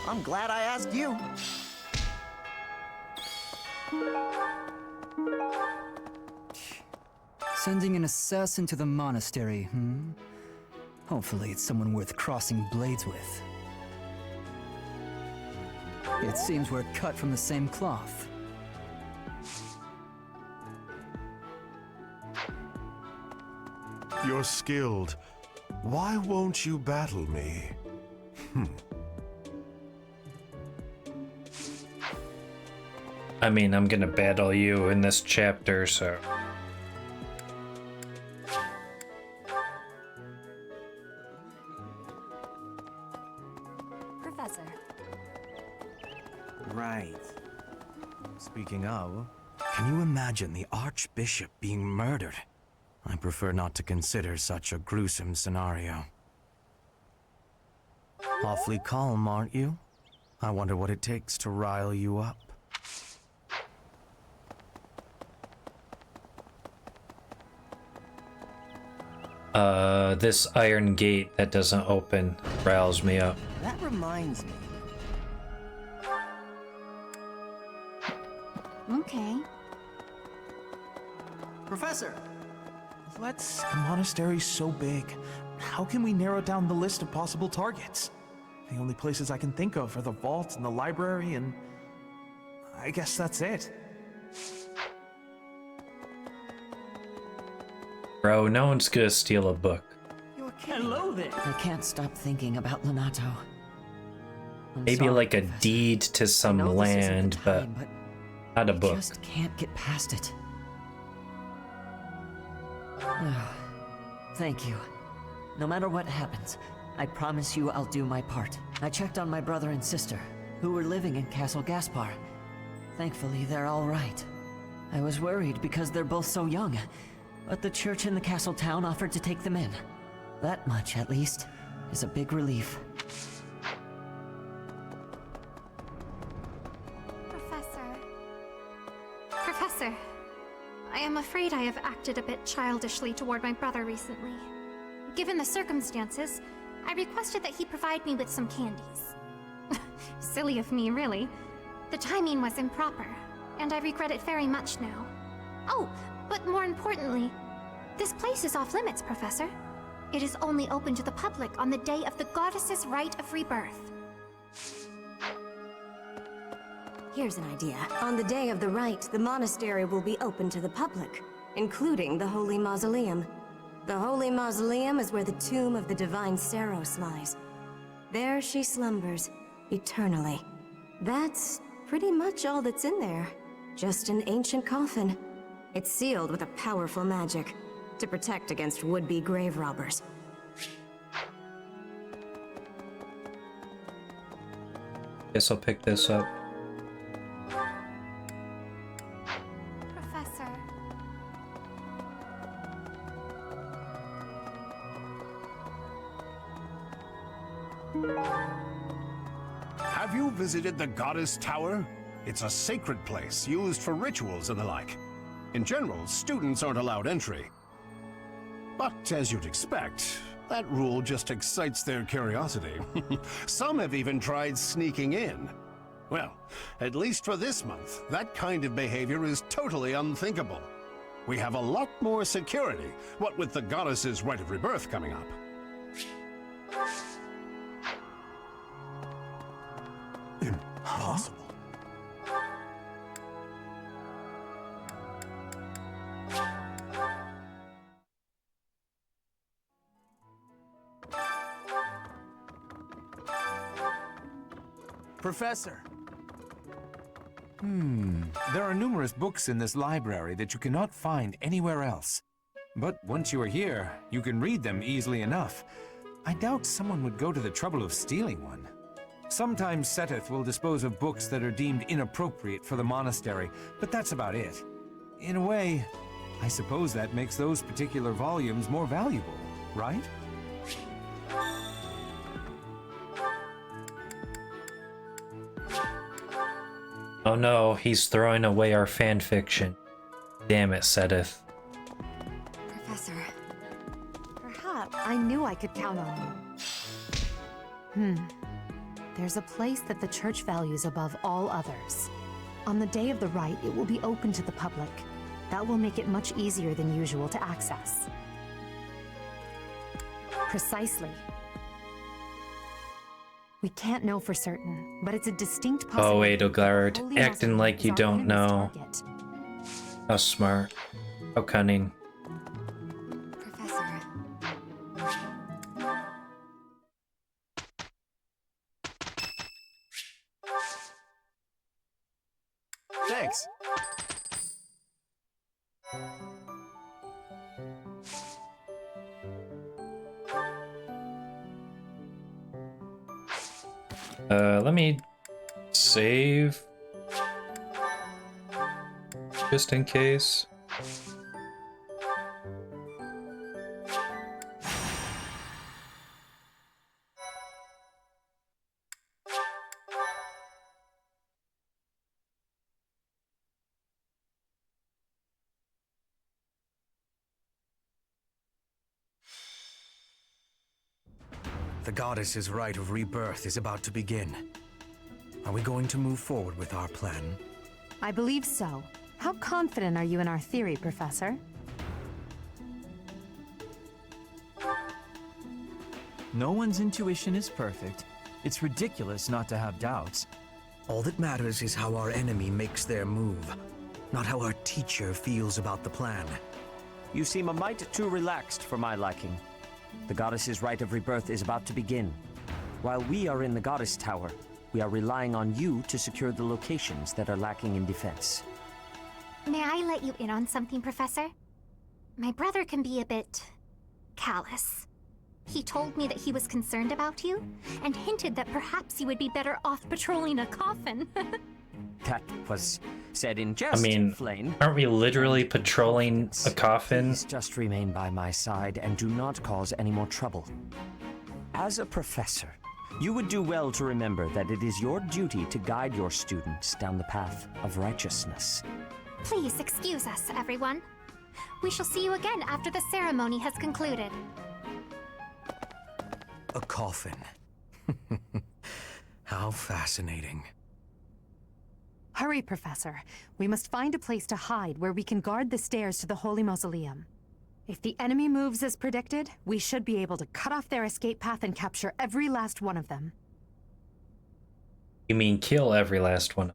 I'm glad I asked you. Sending an assassin to the monastery, Hopefully it's someone worth crossing blades with. It seems we're cut from the same cloth. You're skilled. Why won't you battle me? I mean, I'm gonna battle you in this chapter, so... Professor. Right. Speaking of, can you imagine the Archbishop being murdered? I prefer not to consider such a gruesome scenario. Awfully calm, aren't you? I wonder what it takes to rile you up. This iron gate that doesn't open riles me up. That reminds me. Okay. Professor! The monastery's so big. How can we narrow down the list of possible targets? The only places I can think of are the vault and the library, and I guess that's it. Bro, no one's gonna steal a book. Hello there. I can't stop thinking about Lonato. Maybe like a deed to some land, but not a book. Just can't get past it. Thank you. No matter what happens, I promise you I'll do my part. I checked on my brother and sister, who were living in Castle Gaspar. Thankfully, they're all right. I was worried because they're both so young, but the church in the castle town offered to take them in. That much, at least, is a big relief. Professor, I am afraid I have acted a bit childishly toward my brother recently. Given the circumstances, I requested that he provide me with some candies. Silly of me, really. The timing was improper, and I regret it very much now. Oh, but more importantly, this place is off limits, Professor. It is only open to the public on the day of the goddess's rite of rebirth. Here's an idea. On the day of the rite, the monastery will be open to the public, including the Holy Mausoleum. The Holy Mausoleum is where the tomb of the divine Saros lies. There she slumbers, eternally. That's pretty much all that's in there. Just an ancient coffin. It's sealed with a powerful magic to protect against would-be grave robbers. Guess I'll pick this up. Have you visited the Goddess Tower? It's a sacred place used for rituals and the like. In general, students aren't allowed entry. But as you'd expect, that rule just excites their curiosity. Some have even tried sneaking in. Well, at least for this month, that kind of behavior is totally unthinkable. We have a lot more security, what with the goddess's rite of rebirth coming up. Impossible. Professor. There are numerous books in this library that you cannot find anywhere else. But once you are here, you can read them easily enough. I doubt someone would go to the trouble of stealing one. Sometimes Seteth will dispose of books that are deemed inappropriate for the monastery, but that's about it. In a way, I suppose that makes those particular volumes more valuable, right? Oh no, he's throwing away our fan fiction. Damn it, Seteth. Professor, perhaps I knew I could count on you. There's a place that the church values above all others. On the day of the rite, it will be open to the public. That will make it much easier than usual to access. Precisely. We can't know for certain, but it's a distinct possibility. Oh, Edelgard, acting like you don't know. How smart. How cunning. Professor. Thanks. Let me save just in case. The goddess's rite of rebirth is about to begin. Are we going to move forward with our plan? I believe so. How confident are you in our theory, Professor? No one's intuition is perfect. It's ridiculous not to have doubts. All that matters is how our enemy makes their move, not how our teacher feels about the plan. You seem a mite too relaxed for my liking. The goddess's rite of rebirth is about to begin. While we are in the goddess tower, we are relying on you to secure the locations that are lacking in defense. May I let you in on something, Professor? My brother can be a bit callous. He told me that he was concerned about you, and hinted that perhaps you would be better off patrolling a coffin. That was said in jest, I mean, Flame. aren't we literally patrolling a coffin? Please just remain by my side and do not cause any more trouble. As a professor, you would do well to remember that it is your duty to guide your students down the path of righteousness. Please excuse us, everyone. We shall see you again after the ceremony has concluded. A coffin. How fascinating. Hurry, Professor. We must find a place to hide where we can guard the stairs to the Holy Mausoleum. If the enemy moves as predicted, we should be able to cut off their escape path and capture every last one of them. You mean kill every last one?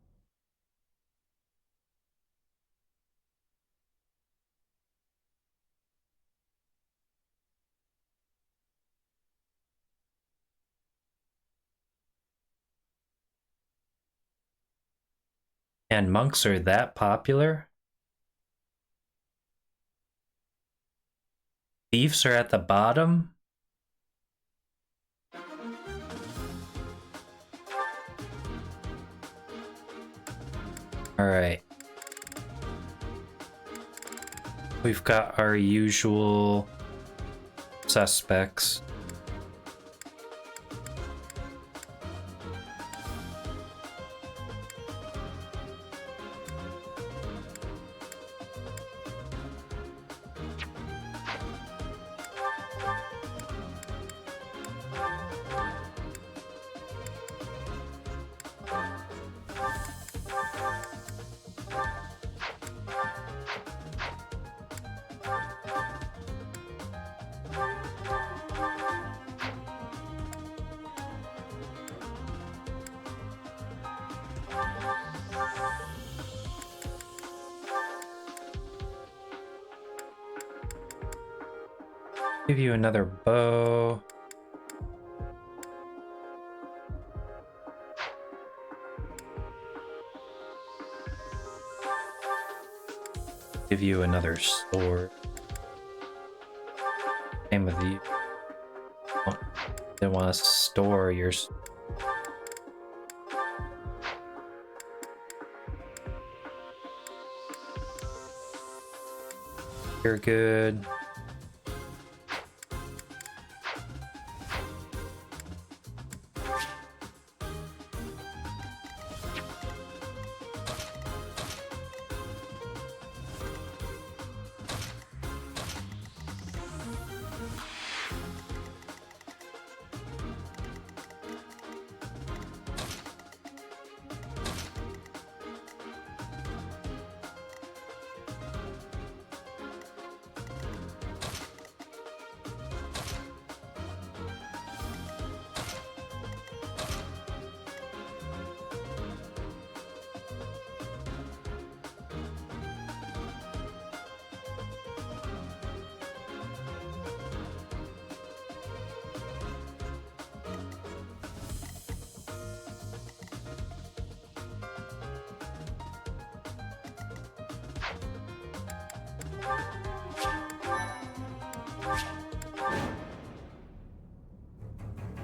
And monks are that popular? Thieves are at the bottom? Alright. We've got our usual suspects. Give you another bow. Give you another sword. Same with you. They want to store your. You're good.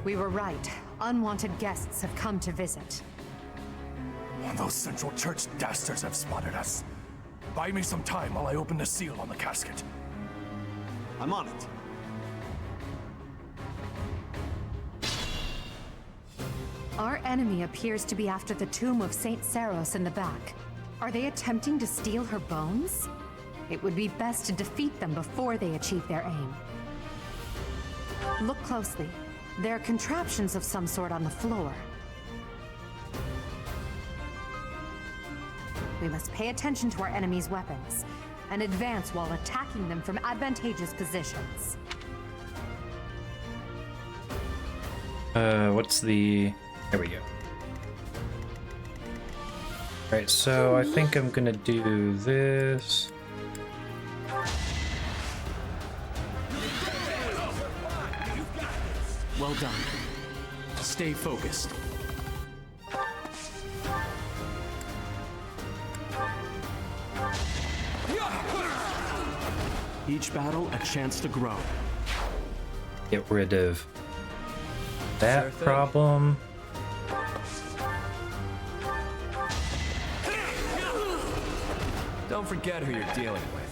We were right. Unwanted guests have come to visit. Those Central Church dastards have spotted us. Buy me some time while I open the seal on the casket. I'm on it. Our enemy appears to be after the tomb of Saint Saros in the back. Are they attempting to steal her bones? It would be best to defeat them before they achieve their aim. Look closely. There are contraptions of some sort on the floor. We must pay attention to our enemy's weapons and advance while attacking them from advantageous positions. What's the... There we go. Alright, so I think I'm gonna do this. Well done. Stay focused. Each battle a chance to grow. Get rid of that problem. Don't forget who you're dealing with.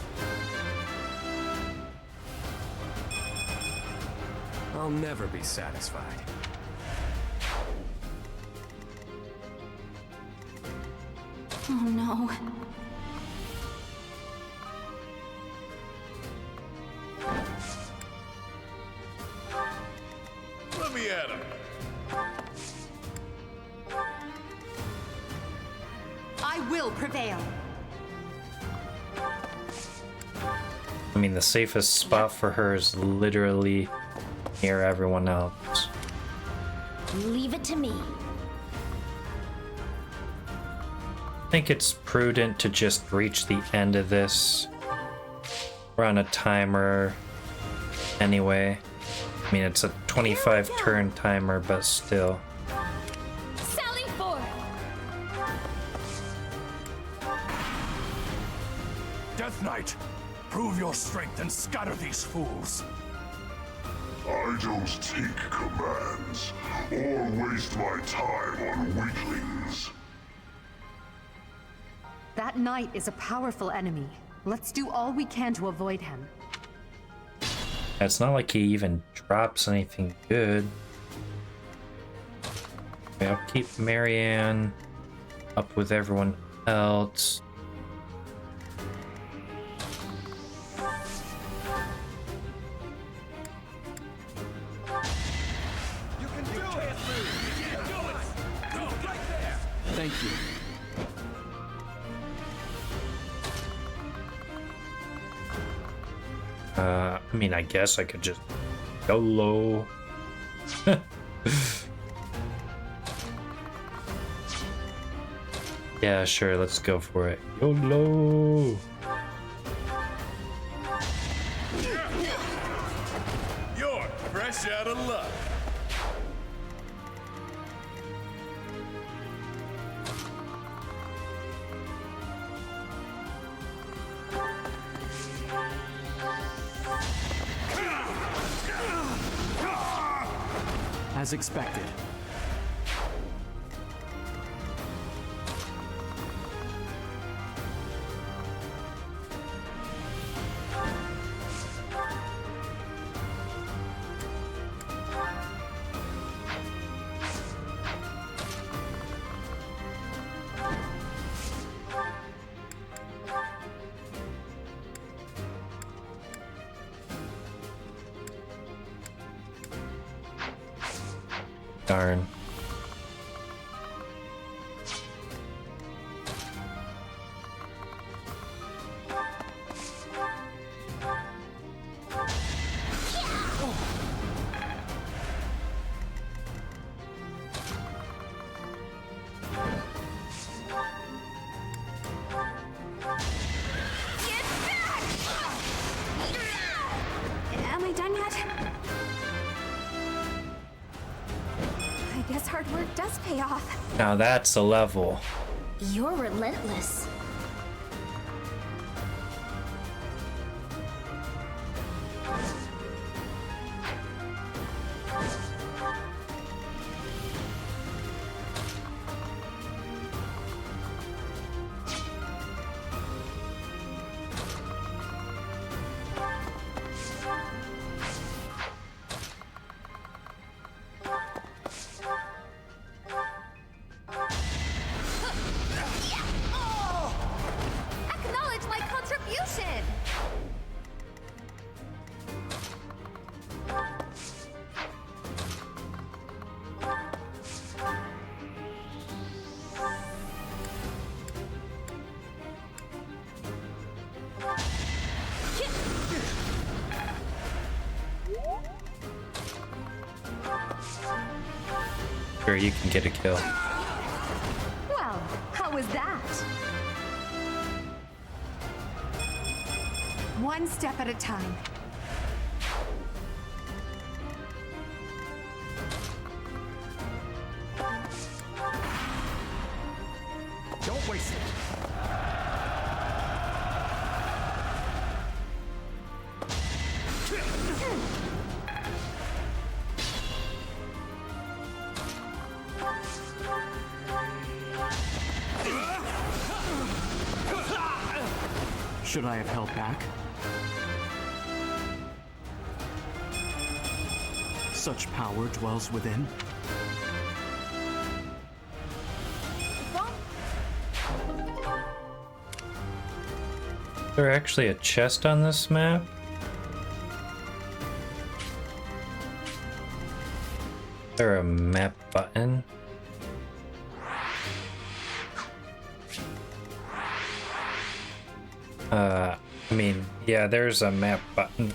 I'll never be satisfied. Oh no. Let me at him. I will prevail. I mean, the safest spot for her is literally near everyone else. Leave it to me. I think it's prudent to just reach the end of this. We're on a timer anyway. I mean, it's a 25 turn timer, but still. Sally forth! Death Knight, prove your strength and scatter these fools. I don't take commands or waste my time on weaklings. That knight is a powerful enemy. Let's do all we can to avoid him. It's not like he even drops anything good. Okay, I'll keep Marianne up with everyone else. Thank you. I mean, I guess I could just go low. Yeah, sure, let's go for it. YOLO! shot of luck. As expected. Darn. Am I done yet? I guess hard work does pay off. Now that's a level. You're relentless. Acknowledge my contribution! Sure, you can get a kill. Well, how was that? One step at a time. Don't waste it. Should I have held back? Such power dwells within. Is there actually a chest on this map? Is there a map button? I mean, yeah, there's a map button.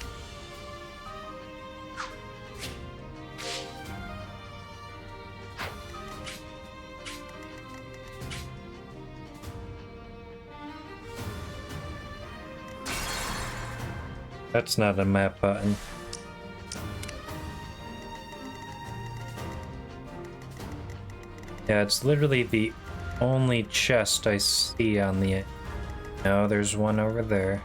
That's not a map button. Yeah, it's literally the only chest I see on the... No, there's one over there.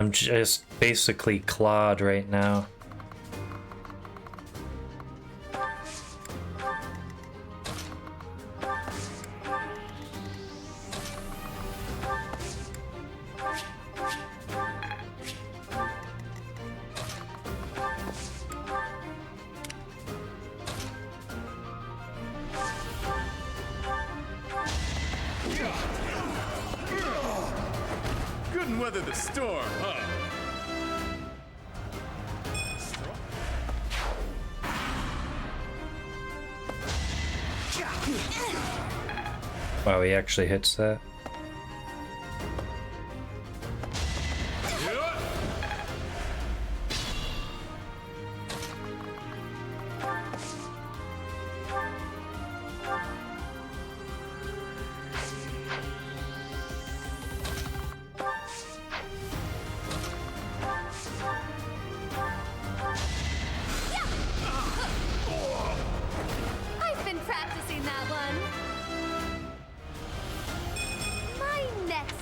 I'm just basically Claude right now. weather the storm, huh? Wow, he actually hits that. I've been practicing that one. My next.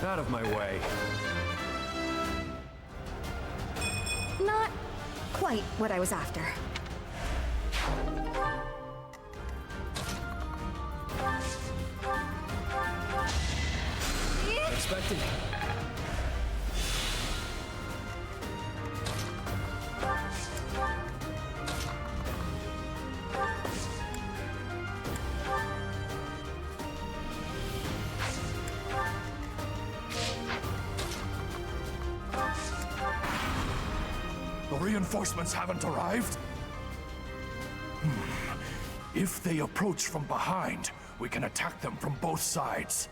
Out of my way. Not quite what I was after. Expected. The reinforcements haven't arrived? If they approach from behind, we can attack them from both sides.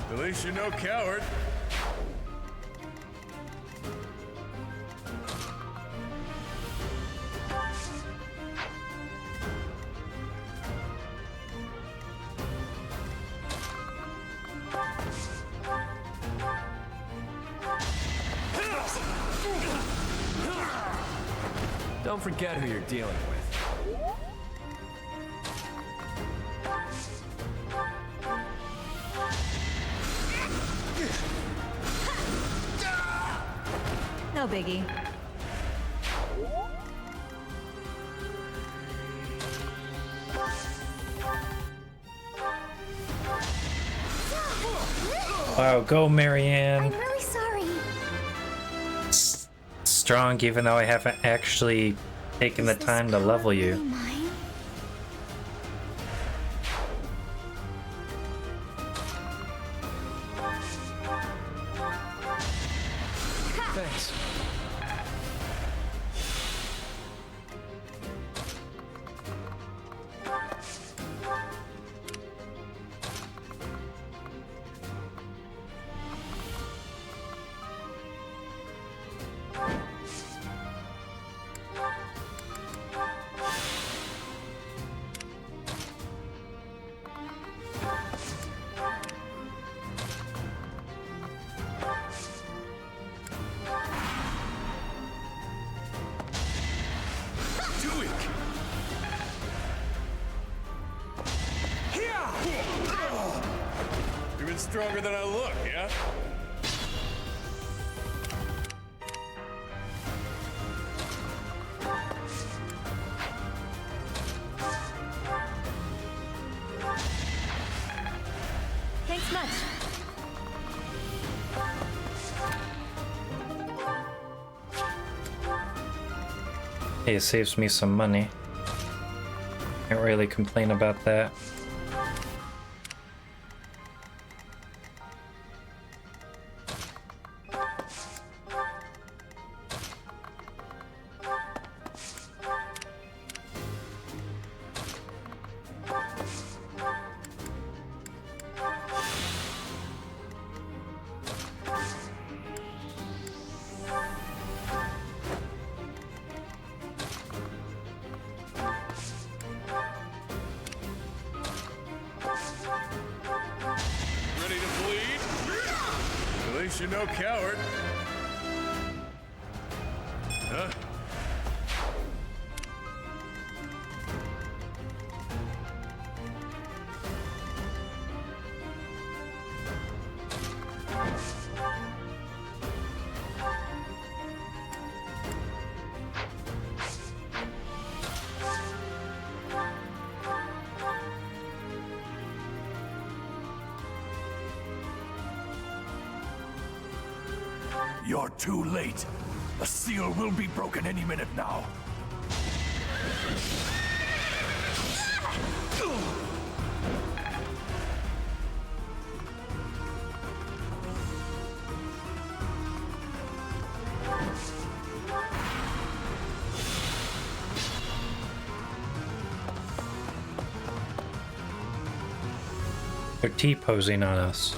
At least you're no coward. Don't forget who you're dealing with. No biggie. Wow, go Marianne. I'm really sorry. Strong, even though I haven't actually taken the time to level you. Thanks. You're even stronger than I look, yeah? Thanks much. Hey, it saves me some money. Can't really complain about that. you're no coward. Huh? You're too late. The seal will be broken any minute now. They're T-posing on us.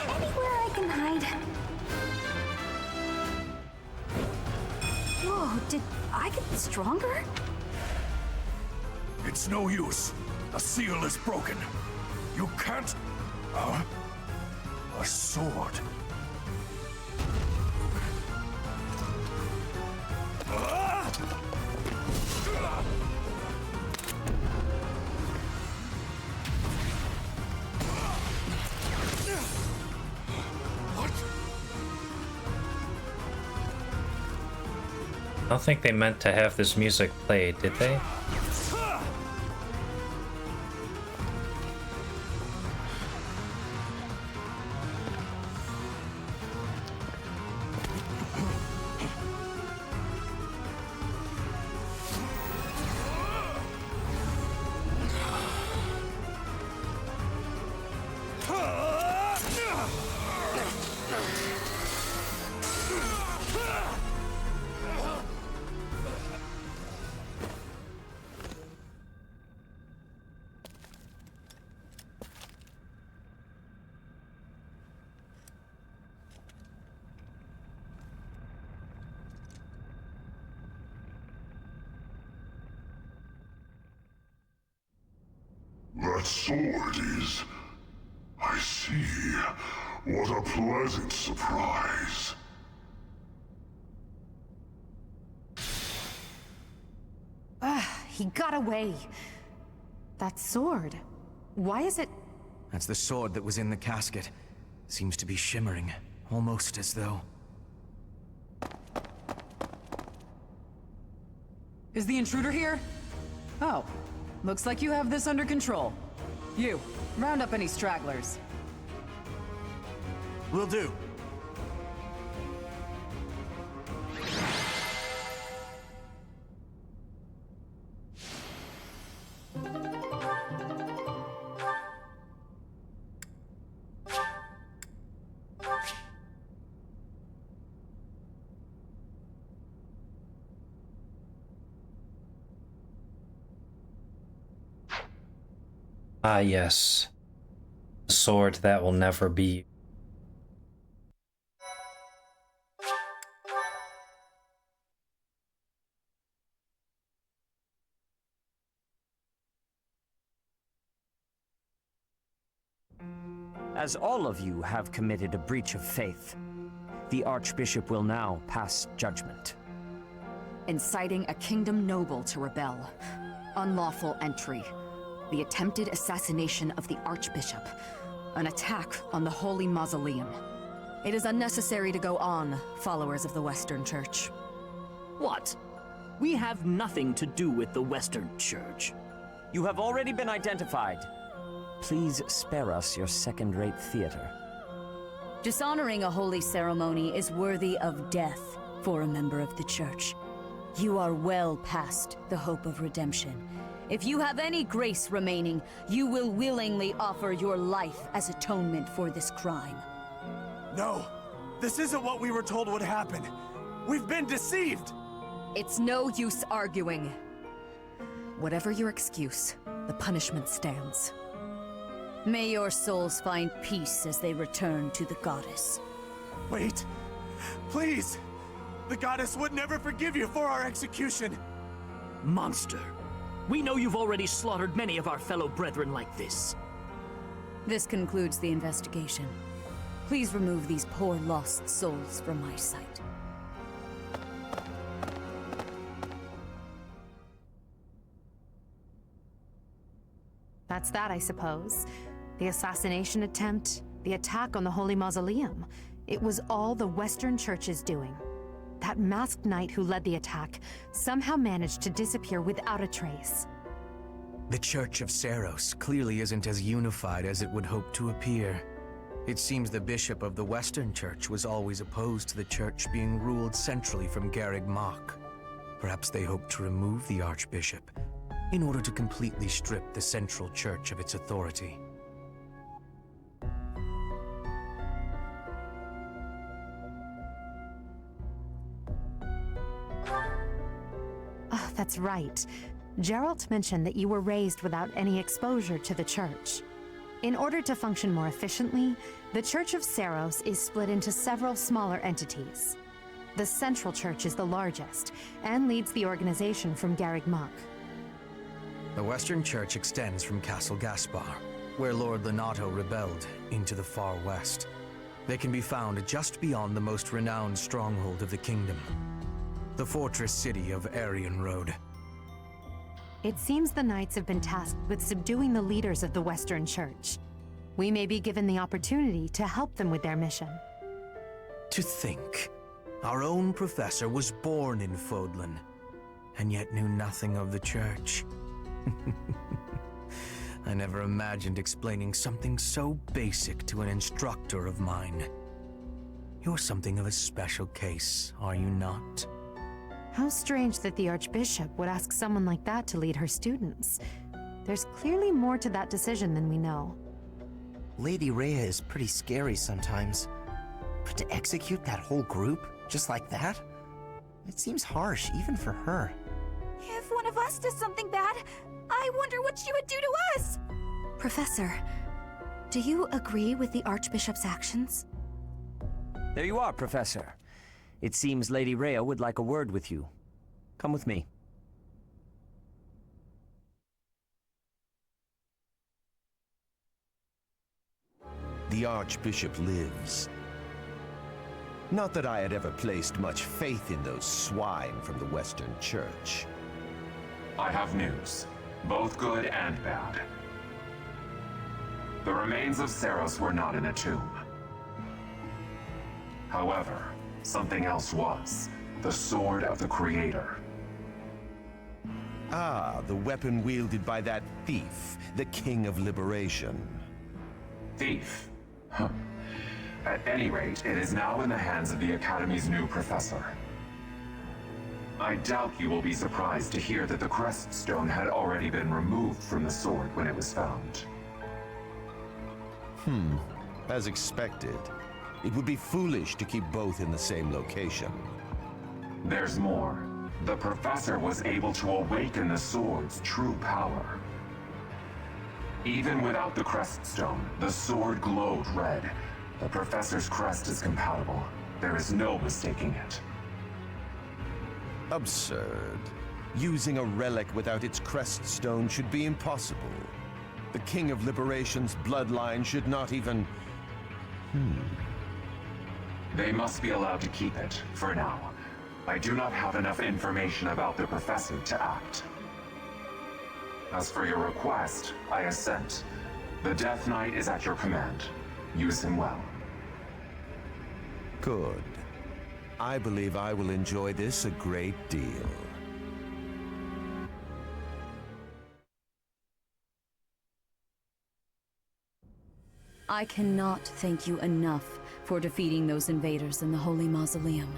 Anywhere I can hide. Whoa, did I get stronger? It's no use. The seal is broken. You can't... A sword. I don't think they meant to have this music played, did they? That sword is... I see. What a pleasant surprise. He got away. That sword. Why is it... That's the sword that was in the casket. Seems to be shimmering, almost as though... Is the intruder here? Oh, looks like you have this under control. You, round up any stragglers. Will do. Ah, yes. The sword that will never be. As all of you have committed a breach of faith, the Archbishop will now pass judgment. Inciting a kingdom noble to rebel. Unlawful entry. The attempted assassination of the Archbishop. An attack on the Holy Mausoleum. It is unnecessary to go on, followers of the Western Church. What? We have nothing to do with the Western Church. You have already been identified. Please spare us your second-rate theater. Dishonoring a holy ceremony is worthy of death for a member of the Church. You are well past the hope of redemption. If you have any grace remaining, you will willingly offer your life as atonement for this crime. No! This isn't what we were told would happen! We've been deceived! It's no use arguing. Whatever your excuse, the punishment stands. May your souls find peace as they return to the goddess. Wait! Please! The goddess would never forgive you for our execution! Monster! We know you've already slaughtered many of our fellow brethren like this. This concludes the investigation. Please remove these poor lost souls from my sight. That's that, I suppose. The assassination attempt, the attack on the Holy Mausoleum. It was all the Western Church's doing. That masked knight who led the attack somehow managed to disappear without a trace. The Church of Seros clearly isn't as unified as it would hope to appear. It seems the bishop of the Western Church was always opposed to the church being ruled centrally from Garreg Mach. Perhaps they hoped to remove the archbishop in order to completely strip the central church of its authority. Oh, that's right. Geralt mentioned that you were raised without any exposure to the church. In order to function more efficiently, the Church of Seros is split into several smaller entities. The Central Church is the largest, and leads the organization from Garreg Mach. The Western Church extends from Castle Gaspar, where Lord Lenato rebelled, into the far west. They can be found just beyond the most renowned stronghold of the kingdom, the fortress city of Aryan Road. It seems the Knights have been tasked with subduing the leaders of the Western Church. We may be given the opportunity to help them with their mission. To think, our own professor was born in Fodlan, and yet knew nothing of the church. I never imagined explaining something so basic to an instructor of mine. You're something of a special case, are you not? How strange that the Archbishop would ask someone like that to lead her students. There's clearly more to that decision than we know. Lady Rhea is pretty scary sometimes. But to execute that whole group, just like that? It seems harsh, even for her. If one of us does something bad, I wonder what she would do to us! Professor, do you agree with the Archbishop's actions? There you are, Professor. It seems Lady Rhea would like a word with you. Come with me. The Archbishop lives. Not that I had ever placed much faith in those swine from the Western Church. I have news, both good and bad. The remains of Seros were not in a tomb. However, something else was. The Sword of the Creator. Ah, the weapon wielded by that thief, the King of Liberation. Thief? Huh. At any rate, it is now in the hands of the Academy's new professor. I doubt you will be surprised to hear that the crest stone had already been removed from the sword when it was found. As expected. It would be foolish to keep both in the same location. There's more. The professor was able to awaken the sword's true power. Even without the crest stone, the sword glowed red. The professor's crest is compatible. There is no mistaking it. Absurd. Using a relic without its crest stone should be impossible. The King of Liberation's bloodline should not even... They must be allowed to keep it, for now. I do not have enough information about the professor to act. As for your request, I assent. The Death Knight is at your command. Use him well. Good. I believe I will enjoy this a great deal. I cannot thank you enough for defeating those invaders in the Holy Mausoleum,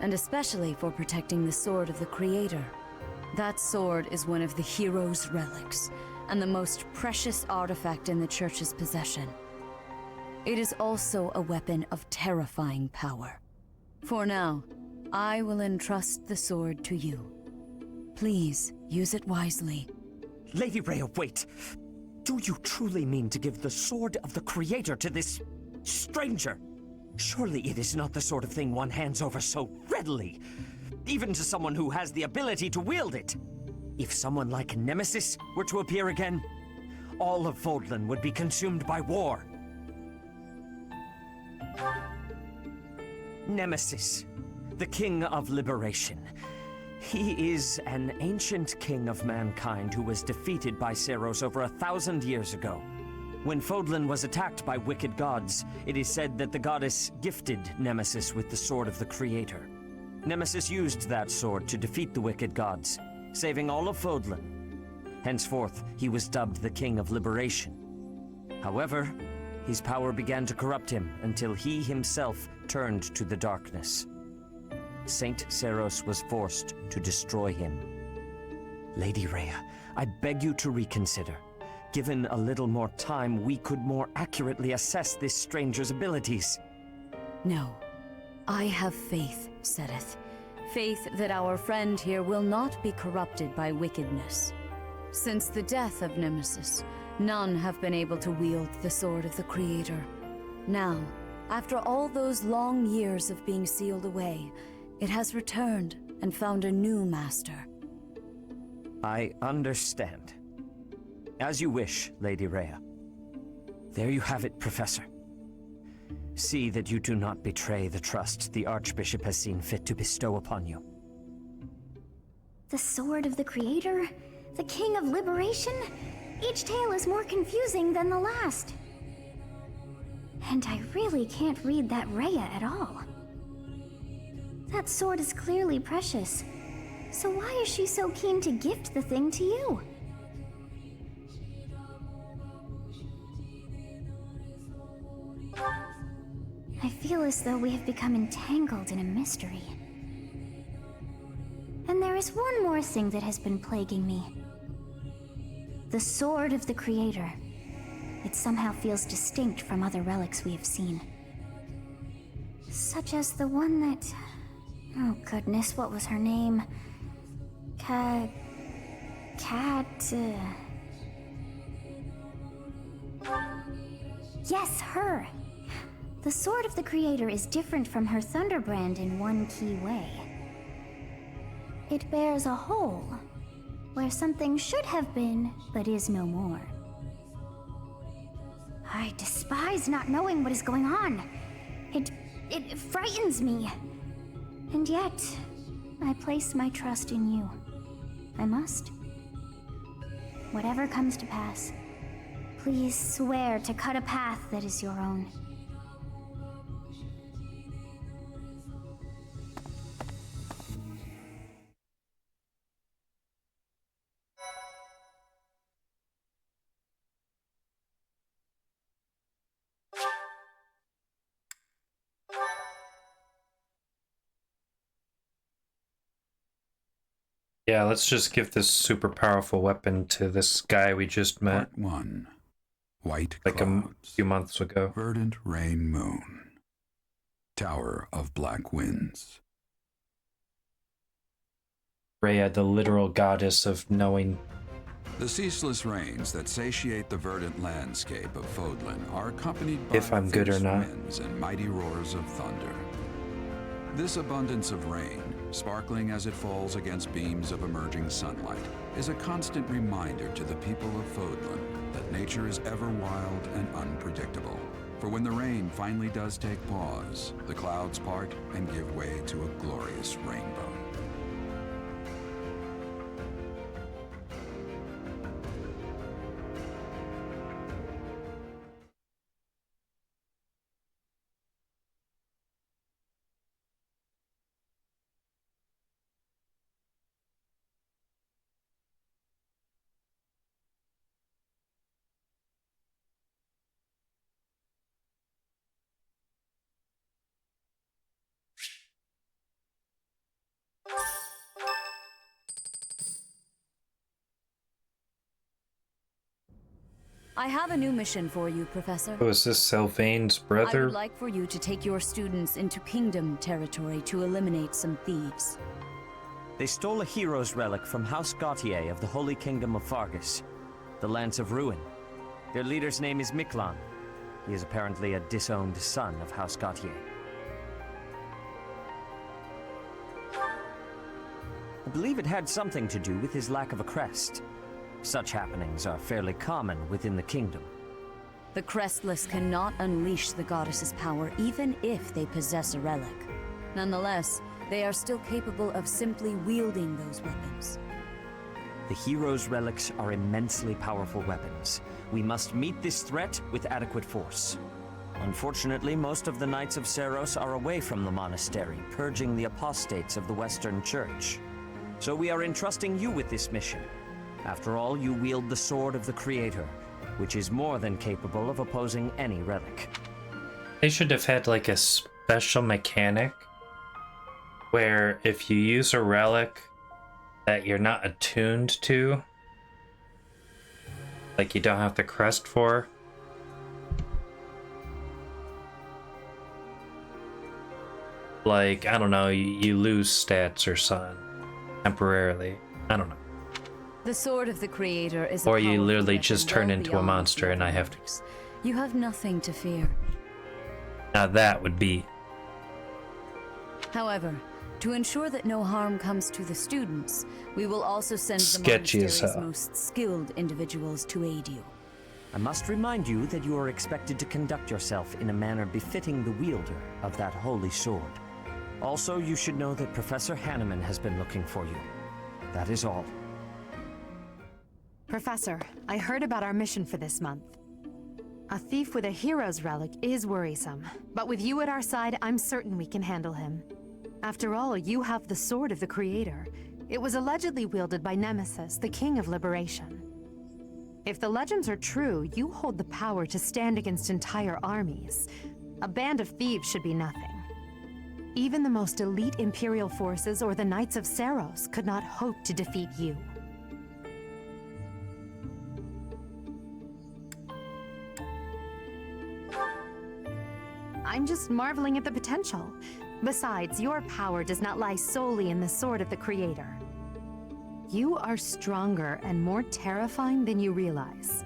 and especially for protecting the Sword of the Creator. That sword is one of the hero's relics, and the most precious artifact in the Church's possession. It is also a weapon of terrifying power. For now, I will entrust the sword to you. Please, use it wisely. Lady Rhea, wait! Do you truly mean to give the sword of the Creator to this stranger? Surely it is not the sort of thing one hands over so readily, even to someone who has the ability to wield it. If someone like Nemesis were to appear again, all of Fodlan would be consumed by war. Nemesis, the King of Liberation. He is an ancient king of mankind who was defeated by Seiros over 1,000 years ago. When Fodlan was attacked by wicked gods, it is said that the goddess gifted Nemesis with the sword of the Creator. Nemesis used that sword to defeat the wicked gods, saving all of Fodlan. Henceforth, he was dubbed the King of Liberation. However, his power began to corrupt him until he himself turned to the darkness. Saint Seiros was forced to destroy him. Lady Rhea, I beg you to reconsider. Given a little more time, we could more accurately assess this stranger's abilities. No. I have faith, Seteth. Faith that our friend here will not be corrupted by wickedness. Since the death of Nemesis, none have been able to wield the sword of the Creator. Now, after all those long years of being sealed away, it has returned and found a new master. I understand. As you wish, Lady Rhea. There you have it, Professor. See that you do not betray the trust the Archbishop has seen fit to bestow upon you. The sword of the Creator? The King of Liberation? Each tale is more confusing than the last. And I really can't read that Rhea at all. That sword is clearly precious. So why is she so keen to gift the thing to you? I feel as though we have become entangled in a mystery. And there is one more thing that has been plaguing me. The sword of the Creator. It somehow feels distinct from other relics we have seen. Such as the one that... Oh goodness, what was her name? Yes, her! The sword of the Creator is different from her Thunderbrand in one key way. It bears a hole, where something should have been, but is no more. I despise not knowing what is going on. It frightens me. And yet, I place my trust in you. I must. Whatever comes to pass, please swear to cut a path that is your own. Yeah, let's just give this super powerful weapon to this guy we just met. Part 1. White like clouds. a few months ago. Verdant rain moon. Tower of black winds. Rhea, the literal goddess of knowing. The ceaseless rains that satiate the verdant landscape of Fodlan are accompanied by If I'm good or fierce not. winds and mighty roars of thunder. This abundance of rain, sparkling as it falls against beams of emerging sunlight, is a constant reminder to the people of Fodlan that nature is ever wild and unpredictable. For when the rain finally does take pause, the clouds part and give way to a glorious rainbow. I have a new mission for you, Professor. Oh, is this Sylvain's I brother? would like for you to take your students into Kingdom territory to eliminate some thieves. They stole a hero's relic from House Gautier of the Holy Kingdom of Fargus, the Lance of Ruin. Their leader's name is Miklan. He is apparently a disowned son of House Gautier. I believe it had something to do with his lack of a crest. Such happenings are fairly common within the kingdom. The Crestless cannot unleash the goddess's power even if they possess a relic. Nonetheless, they are still capable of simply wielding those weapons. The hero's relics are immensely powerful weapons. We must meet this threat with adequate force. Unfortunately, most of the Knights of Seiros are away from the monastery, purging the apostates of the Western Church. So we are entrusting you with this mission. After all, you wield the Sword of the Creator, which is more than capable of opposing any relic. They should have had like a special mechanic where if you use a relic that you're not attuned to, like you don't have the crest for, like, I don't know, you lose stats or something temporarily. I don't know. The Sword of the Creator is a Or you powerful literally weapon just turn well into a beyond monster and I have to... levels. You have nothing to fear. Now that would be... However, to ensure that no harm comes to the students, we will also send the Sketchy as monastery's hell. most skilled individuals to aid you. I must remind you that you are expected to conduct yourself in a manner befitting the wielder of that holy sword. Also, you should know that Professor Hanneman has been looking for you. That is all. Professor, I heard about our mission for this month. A thief with a hero's relic is worrisome, but with you at our side, I'm certain we can handle him. After all, you have the Sword of the Creator. It was allegedly wielded by Nemesis, the King of Liberation. If the legends are true, you hold the power to stand against entire armies. A band of thieves should be nothing. Even the most elite Imperial forces or the Knights of Seiros could not hope to defeat you. I'm just marveling at the potential. Besides, your power does not lie solely in the Sword of the Creator. You are stronger and more terrifying than you realize.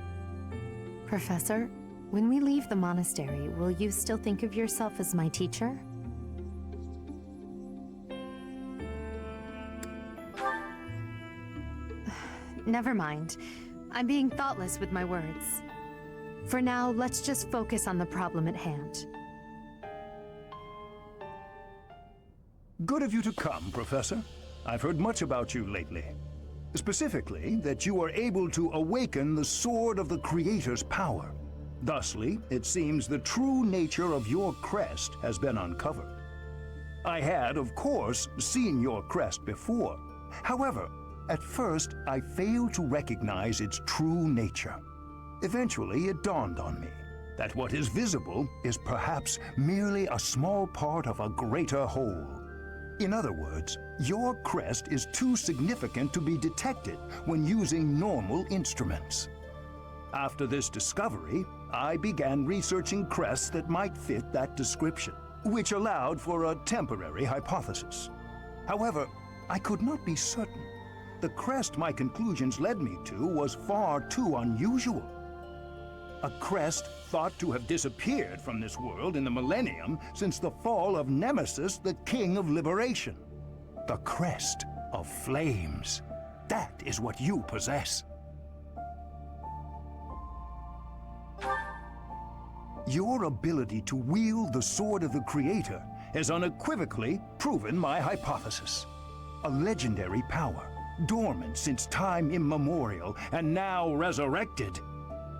Professor, when we leave the monastery, will you still think of yourself as my teacher? Never mind. I'm being thoughtless with my words. For now, let's just focus on the problem at hand. Good of you to come, Professor. I've heard much about you lately. Specifically, that you are able to awaken the Sword of the Creator's power. Thusly, it seems the true nature of your crest has been uncovered. I had, of course, seen your crest before. However, at first, I failed to recognize its true nature. Eventually, it dawned on me that what is visible is perhaps merely a small part of a greater whole. In other words, your crest is too significant to be detected when using normal instruments. After this discovery, I began researching crests that might fit that description, which allowed for a temporary hypothesis. However, I could not be certain. The crest my conclusions led me to was far too unusual. A crest thought to have disappeared from this world in the millennium since the fall of Nemesis, the King of Liberation. The crest of flames. That is what you possess. Your ability to wield the Sword of the Creator has unequivocally proven my hypothesis. A legendary power, dormant since time immemorial and now resurrected.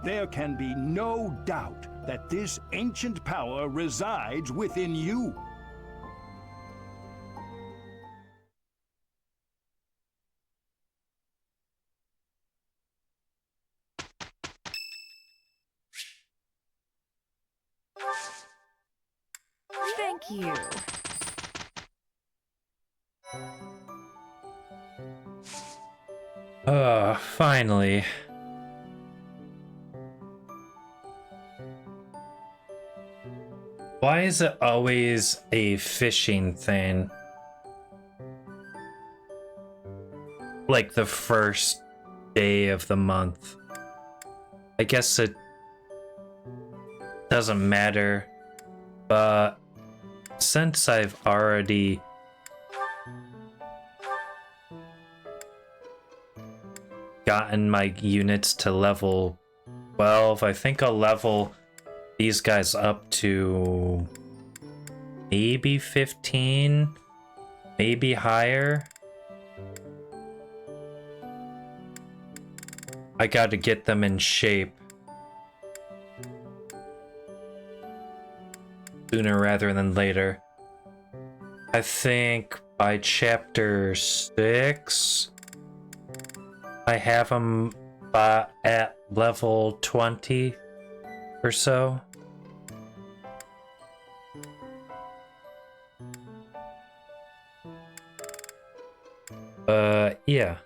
There can be no doubt that this ancient power resides within you. Thank you. Finally. Why is it always a fishing thing? Like the first day of the month. I guess it doesn't matter. But since I've already gotten my units to level 12, I think I'll level these guys up to maybe 15, maybe higher. I gotta get them in shape sooner rather than later. I think by chapter 6, I have them at level 20 or so. Yeah.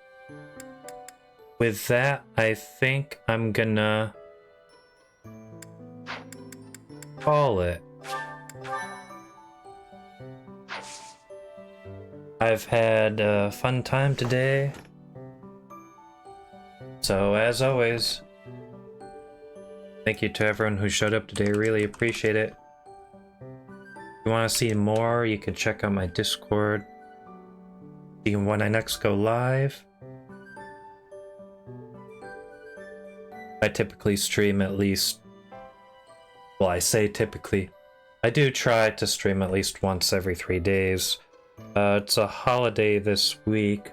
With that, I think I'm gonna call it. I've had a fun time today. So, as always, thank you to everyone who showed up today. Really appreciate it. If you want to see more, you can check out my Discord. See when I next go live. I typically stream at least... Well, I say typically. I do try to stream at least once every 3 days. It's a holiday this week.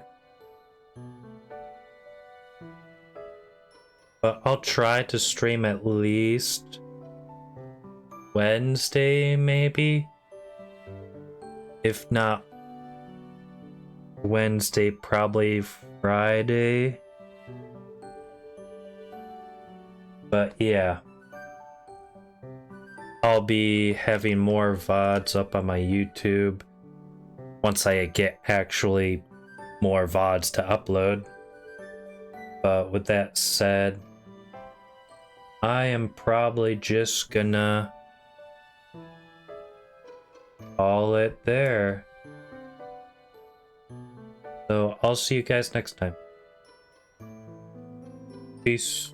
But I'll try to stream at least Wednesday, maybe? If not Wednesday, probably Friday. But yeah. I'll be having more VODs up on my YouTube once I get actually more VODs to upload. But with that said, I am probably just gonna call it there. So I'll see you guys next time. Peace.